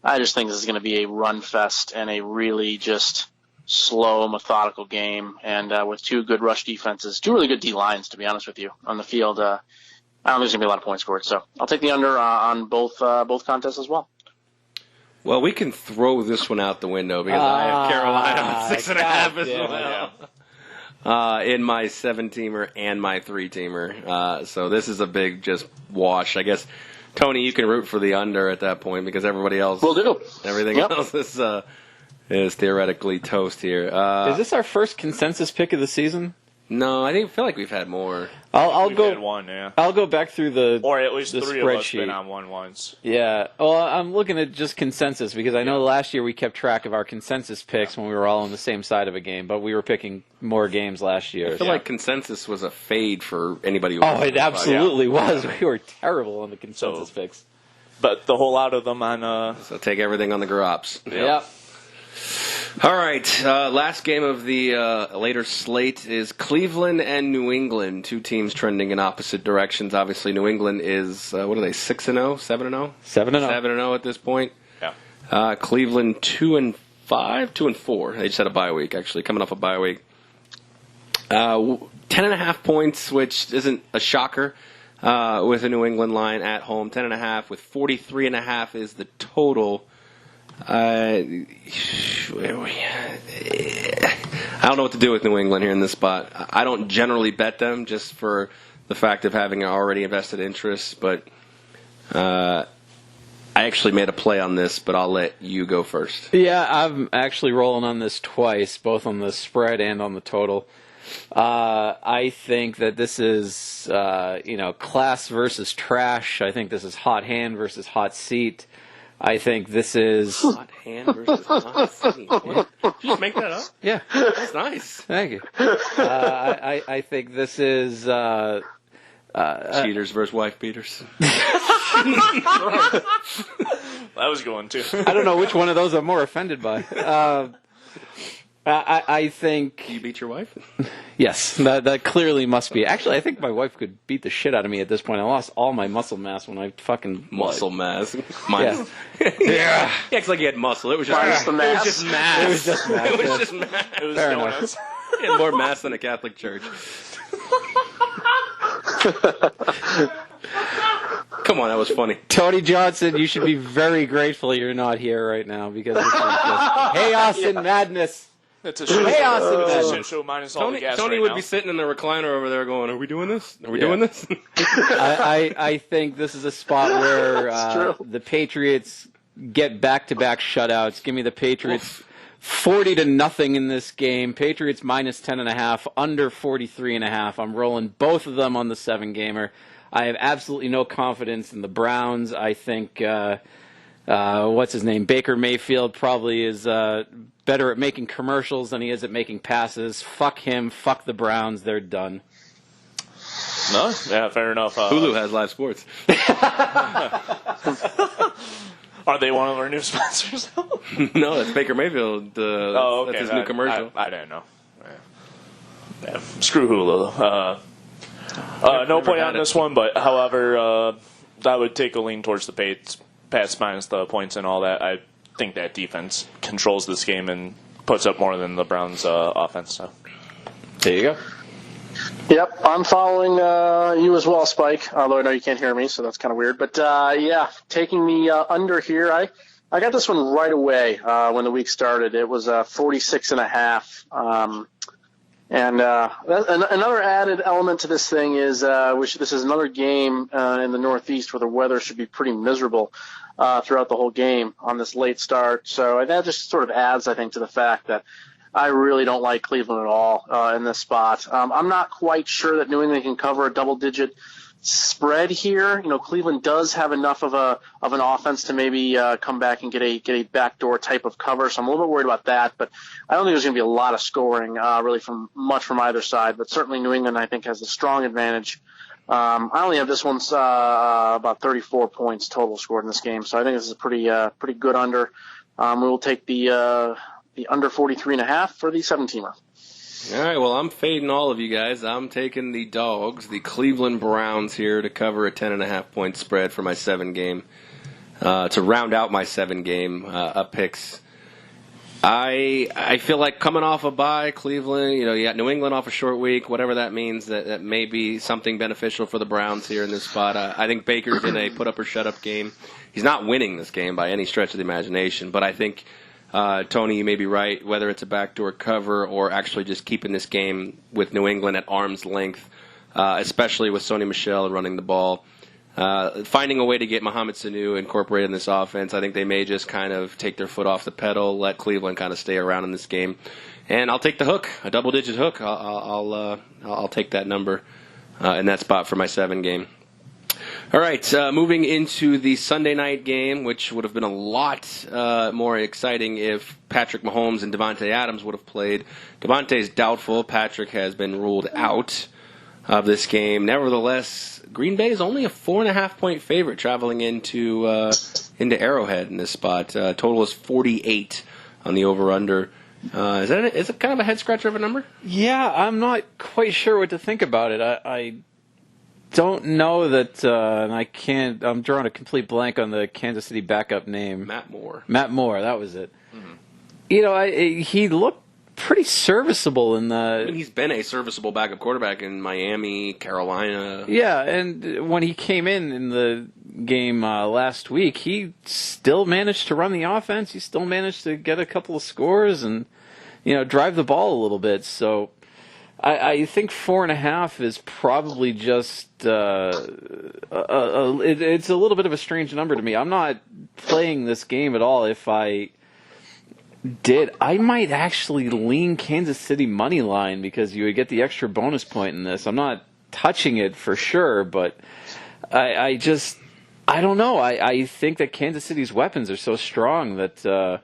I just think this is going to be a run fest and a really just slow, methodical game. And with 2 good rush defenses, 2 really good D-lines, to be honest with you, on the field, I don't think there's going to be a lot of points scored. So I'll take the under on both contests as well. Well, we can throw this one out the window because I have Carolina at 6.5 as well. In my 7-teamer and my 3-teamer. So this is a big just wash. I guess, Tony, you can root for the under at that point because everybody else Will do. Everything else is theoretically toast here. Is this our first consensus pick of the season? No, I feel like we've had more. We've had one, yeah. I'll go back through or at least the 3 spreadsheet. of us been on one once. Yeah. Well, I'm looking at just consensus because I know last year we kept track of our consensus picks when we were all on the same side of a game, but we were picking more games last year. I feel like consensus was a fade for anybody who it absolutely was. We were terrible on the consensus picks. But the whole lot of them on... So take everything on the Garops. Yep. All right, last game of the later slate is Cleveland and New England, 2 teams trending in opposite directions. Obviously, New England is, 6-0, 7-0? 7-0. 7-0 at this point. Yeah. Cleveland 2-5, 2-4. They just had a bye week, actually, coming off a bye week. 10.5 points, which isn't a shocker with a New England line at home. 10.5 with 43.5 is the total. I don't know what to do with New England here in this spot. I don't generally bet them just for the fact of having an already invested interest, but I actually made a play on this, but I'll let you go first. Yeah, I'm actually rolling on this twice, both on the spread and on the total. I think that this is, class versus trash. I think this is hot hand versus hot seat. I think this is... Hot hand versus hot seat. Did you just make that up? Yeah. That's nice. Thank you. I think this is... Cheaters versus wife beaters. That was going too. I don't know which one of those I'm more offended by. I think You beat your wife? yes, that clearly must be. Actually, I think my wife could beat the shit out of me at this point. I lost all my muscle mass when I fucking Muscle mass. Yeah. Yeah. He acts like he had muscle. It was just Minus the It mass. was just mass. It was just mass, It was yeah. just mass. It was Fair enough. donuts. He had more mass than a Catholic church. Come on, that was funny. Tony Johnson, you should be very grateful you're not here right now because this is just chaos and madness. It's a shit Chaos show. and It's a madness. shit show minus all the Tony, gas Tony right would now. be sitting in the recliner over there going, are we doing this? Are we Yeah. doing this? I think this is a spot where true. the Patriots get back-to-back shutouts. Give me the Patriots 40-0 in this game. Patriots minus 10.5, under 43.5. I'm rolling both of them on the 7-gamer. I have absolutely no confidence in the Browns. I think what's his name? Baker Mayfield probably is better at making commercials than he is at making passes. Fuck him. Fuck the Browns. They're done. No? Yeah, fair enough. Hulu has live sports. Are they one of our new sponsors? No, that's Baker Mayfield. Oh, okay. That's his new commercial. I didn't know. Yeah. Screw Hulu. No point had on it. this one, but however, that would take a lean towards the Pats minus the points and all that. I think that defense controls this game and puts up more than the Browns' offense. So. There you go. Yep, I'm following you as well, Spike. Although I know you can't hear me, so that's kind of weird. But yeah, taking the under here. I got this one right away when the week started. It was 46.5. And another added element to this thing is, this is another game in the Northeast where the weather should be pretty miserable throughout the whole game on this late start. So that just sort of adds, I think, to the fact that I really don't like Cleveland at all in this spot. I'm not quite sure that New England can cover a double-digit spread here. You know, Cleveland does have enough of an offense to maybe come back and get a backdoor type of cover. So I'm a little bit worried about that. But I don't think there's going to be a lot of scoring really from either side. But certainly New England, I think, has a strong advantage. I only have this one's about 34 points total scored in this game. So I think this is a pretty good under. We will take the under 43.5 for the 7-teamer. All right, well, I'm fading all of you guys. I'm taking the Dogs, the Cleveland Browns here to cover a 10.5-point spread for my 7-game, to round out my 7-game picks. I feel like coming off a bye, Cleveland, you got New England off a short week, whatever that means, that may be something beneficial for the Browns here in this spot. I think Baker's in a put-up-or-shut-up game. He's not winning this game by any stretch of the imagination, but I think Tony, you may be right, whether it's a backdoor cover or actually just keeping this game with New England at arm's length, especially with Sony Michel running the ball. Finding a way to get Mohamed Sanu incorporated in this offense, I think they may just kind of take their foot off the pedal, let Cleveland kind of stay around in this game. And I'll take the hook, a double-digit hook. I'll take that number in that spot for my 7-game. All right, moving into the Sunday night game, which would have been a lot more exciting if Patrick Mahomes and Devontae Adams would have played. Devontae's doubtful. Patrick has been ruled out of this game. Nevertheless, Green Bay is only a 4.5-point favorite traveling into Arrowhead in this spot. Total is 48 on the over/under. Is it kind of a head-scratcher of a number? Yeah, I'm not quite sure what to think about it. I don't know that, and I'm drawing a complete blank on the Kansas City backup name. Matt Moore, that was it. Mm-hmm. He looked pretty serviceable in the... he's been a serviceable backup quarterback in Miami, Carolina. Yeah, and when he came in the game last week, he still managed to run the offense. He still managed to get a couple of scores and, drive the ball a little bit. So I think 4.5 is probably just it's a little bit of a strange number to me. I'm not playing this game at all. If I did, I might actually lean Kansas City money line because you would get the extra bonus point in this. I'm not touching it for sure, but I don't know. I think that Kansas City's weapons are so strong that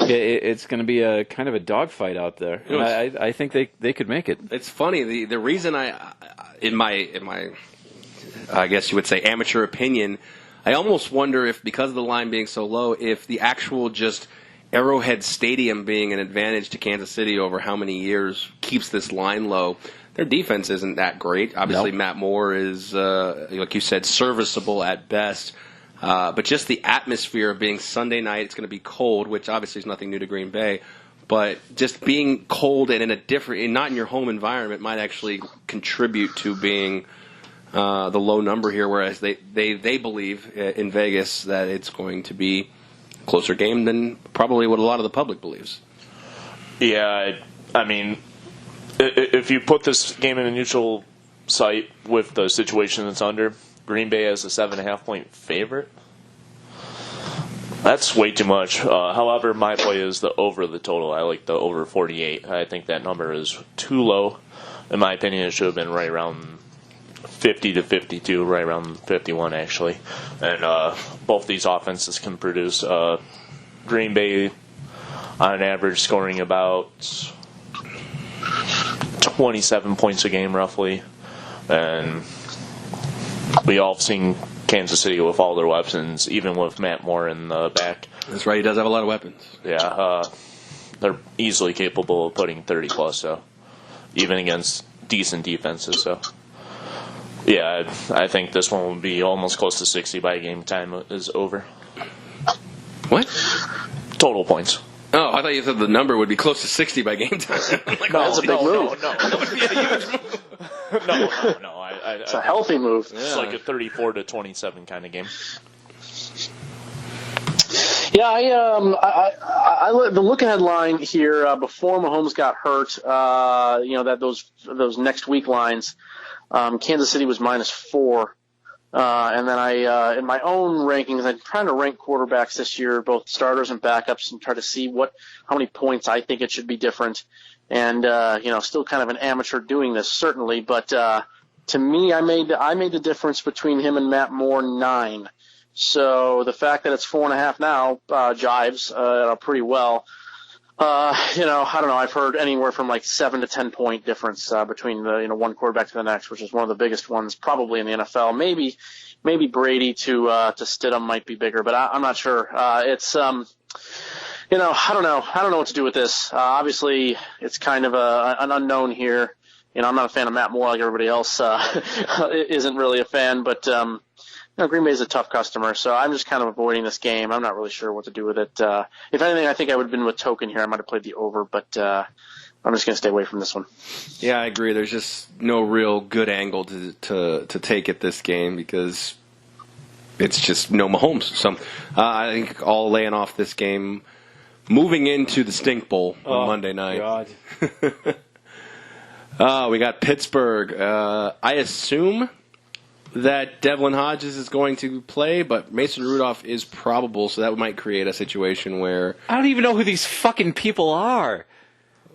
it's going to be a kind of a dogfight out there. I think they could make it. It's funny. The reason in my I guess you would say amateur opinion, I almost wonder if, because of the line being so low, if the actual just Arrowhead Stadium being an advantage to Kansas City over how many years keeps this line low. Their defense isn't that great. Obviously, Nope. Matt Moore is, like you said, serviceable at best. But just the atmosphere of being Sunday night, it's going to be cold, which obviously is nothing new to Green Bay. But just being cold and in a different, not in your home environment, might actually contribute to being the low number here. Whereas they believe in Vegas that it's going to be a closer game than probably what a lot of the public believes. Yeah, I mean, if you put this game in a neutral site with the situation it's under, Green Bay as a 7.5-point favorite. That's way too much. However, my play is the over the total. I like the over 48. I think that number is too low. In my opinion, it should have been right around 50 to 52, right around 51 actually. And both these offenses can produce. Green Bay, on average, scoring about 27 points a game roughly. And we all have seen Kansas City with all their weapons, even with Matt Moore in the back. That's right. He does have a lot of weapons. Yeah, they're easily capable of putting 30 plus, so even against decent defenses. So, yeah, I think this one will be almost close to 60 by game time is over. What? Total points. Oh, I thought you said the number would be close to 60 by game time. I'm like, That's a big move. that would be a huge move. No. It's a healthy move. It's like a 34 to 27 kind of game. Yeah, I the look-ahead line here before Mahomes got hurt. That those next week lines. Kansas City was -4, and then I in my own rankings, I'm trying to rank quarterbacks this year, both starters and backups, and try to see how many points I think it should be different. And still kind of an amateur doing this certainly, but to me, I made the difference between him and Matt Moore 9. So the fact that it's 4.5 now jives pretty well. I don't know. I've heard anywhere from like 7 to 10 point difference between the one quarterback to the next, which is one of the biggest ones probably in the NFL. Maybe Brady to Stidham might be bigger, but I'm not sure. It's I don't know. I don't know what to do with this. Obviously, it's kind of an unknown here. I'm not a fan of Matt Moore like everybody else isn't really a fan, but Green Bay is a tough customer, so I'm just kind of avoiding this game. I'm not really sure what to do with it. If anything, I think I would have been with token here. I might have played the over, but I'm just going to stay away from this one. Yeah, I agree. There's just no real good angle to take at this game because it's just no Mahomes. So I think all laying off this game, moving into the Stink Bowl on Monday night. God. We got Pittsburgh. I assume that Devlin Hodges is going to play, but Mason Rudolph is probable, so that might create a situation where... I don't even know who these fucking people are.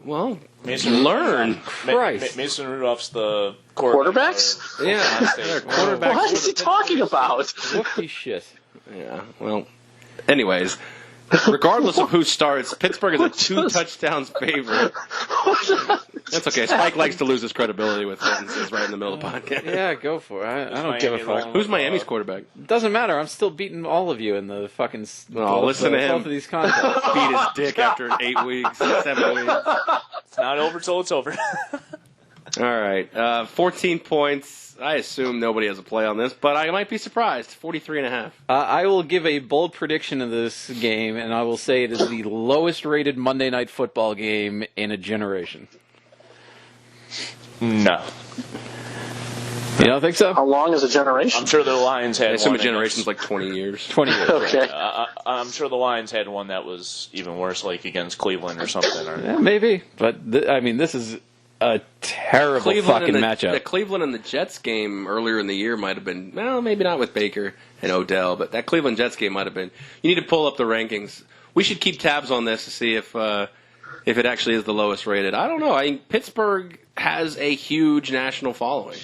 Well, Mason learn. Christ. Mason Rudolph's the Quarterbacks? Yeah, they're quarterbacks. What is he talking about? Whoopie shit. Yeah, well, anyways, regardless of who starts, Pittsburgh is a 2 touchdowns favorite. That's okay. Spike likes to lose his credibility with sentences right in the middle of the podcast. Yeah, go for it. I don't give a fuck. Who's Miami's quarterback? Doesn't matter. I'm still beating all of you in the fucking. Listen to him. Both of these contests. Beat his dick after 8 weeks, 7 weeks. It's not over till it's over. All right, 14 points. I assume nobody has a play on this, but I might be surprised. 43.5. I will give a bold prediction of this game, and I will say it is the lowest rated Monday Night Football game in a generation. No. You don't think so? How long is a generation? I'm sure the Lions had I assume a one. generation's like 20 years. 20 years. Okay. I'm sure the Lions had one that was even worse, like against Cleveland or something. Yeah, maybe. But, this is a terrible fucking matchup. The Cleveland and the Jets game earlier in the year might have been, well, maybe not with Baker and Odell, but that Cleveland Jets game might have been. You need to pull up the rankings. We should keep tabs on this to see if it actually is the lowest rated. I don't know. I think Pittsburgh has a huge national following.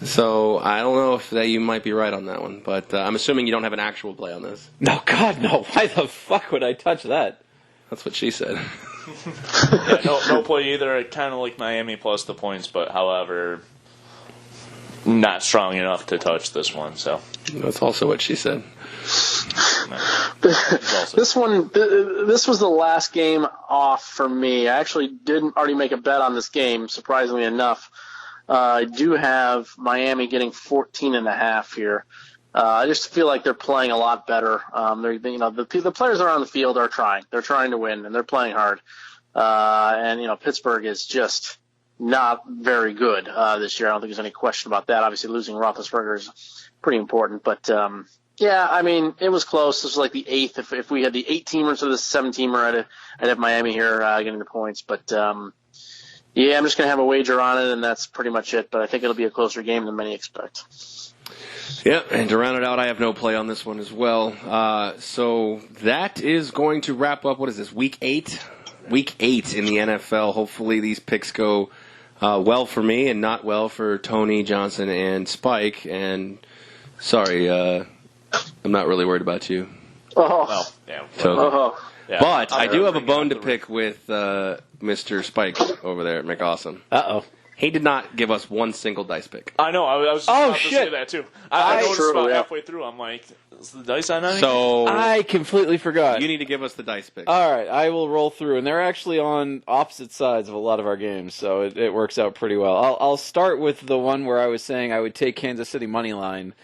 So I don't know if you might be right on that one, but I'm assuming you don't have an actual play on this. No, God, no. Why the fuck would I touch that? That's what she said. No play either. I kind of like Miami plus the points, but however, not strong enough to touch this one. So That's also what she said. This was the last game off for me. I actually didn't already make a bet on this game, surprisingly enough. I do have Miami getting 14.5 here. I just feel like they're playing a lot better. The players that are on the field are trying. They're trying to win, and they're playing hard. And Pittsburgh is just not very good this year. I don't think there's any question about that. Obviously, losing Roethlisberger is pretty important. But, yeah, I mean, it was close. This was like the 8th. If we had the 8-teamer instead of the 7-teamer, I'd have Miami here getting the points. But, yeah, I'm just going to have a wager on it, and that's pretty much it. But I think it'll be a closer game than many expect. Yeah, and to round it out, I have no play on this one as well. So that is going to wrap up, what is this, Week 8? Week 8 in the NFL. Hopefully these picks go well for me and not well for Tony, Johnson, and Spike. And sorry, I'm not really worried about you. Oh. well, yeah. So, Yeah. but I do have a Bring bone up to the- pick with Mr. Spike over there at McAwesome. Uh-oh. He did not give us one single dice pick. I know. I was just about to say that too. I noticed True, about yeah. halfway through. I'm like, is the dice on anything? So I completely forgot. you need to give us the dice pick. All right, I will roll through, and they're actually on opposite sides of a lot of our games, so it works out pretty well. I'll start with the one where I was saying I would take Kansas City money line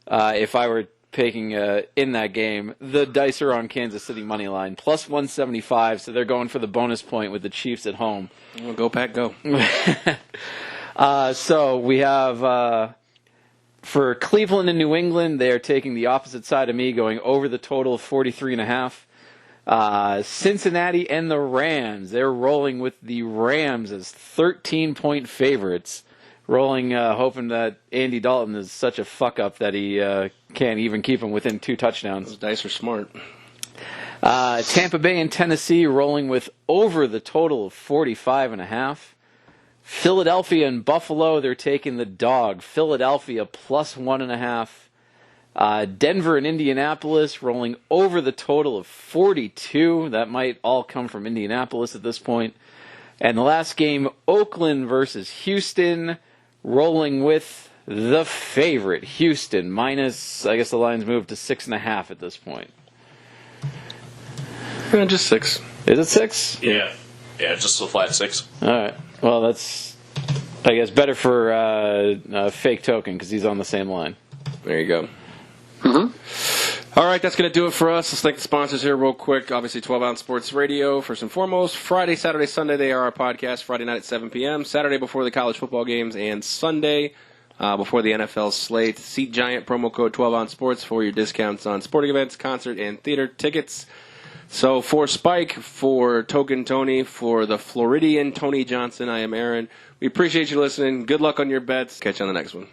if I were picking in that game. The dice are on Kansas City money line plus 175, so they're going for the bonus point with the Chiefs at home. Well, go Pack, go. So we have for Cleveland and New England, they are taking the opposite side of me, going over the total of 43.5. Cincinnati and the Rams, they're rolling with the Rams as 13-point favorites. Rolling, hoping that Andy Dalton is such a fuck-up that he can't even keep him within 2 touchdowns. Those dice are smart. Tampa Bay and Tennessee rolling with over the total of 45.5. Philadelphia and Buffalo, they're taking the dog. Philadelphia plus 1.5. Denver and Indianapolis rolling over the total of 42. That might all come from Indianapolis at this point. And the last game, Oakland versus Houston, rolling with the favorite, Houston, minus, I guess the line's moved to 6.5 at this point. Just 6. Is it 6? Yeah, just a flat 6. All right. Well, that's, I guess, better for Fake Token because he's on the same line. There you go. All right, that's going to do it for us. Let's thank the sponsors here real quick. Obviously, 12-Ounce Sports Radio, first and foremost. Friday, Saturday, Sunday, they are our podcast. Friday night at 7 p.m., Saturday before the college football games, and Sunday before the NFL slate. Seat Giant, promo code 12-Ounce Sports for your discounts on sporting events, concert, and theater tickets. So for Spike, for Token Tony, for the Floridian Tony Johnson, I am Aaron. We appreciate you listening. Good luck on your bets. Catch you on the next one.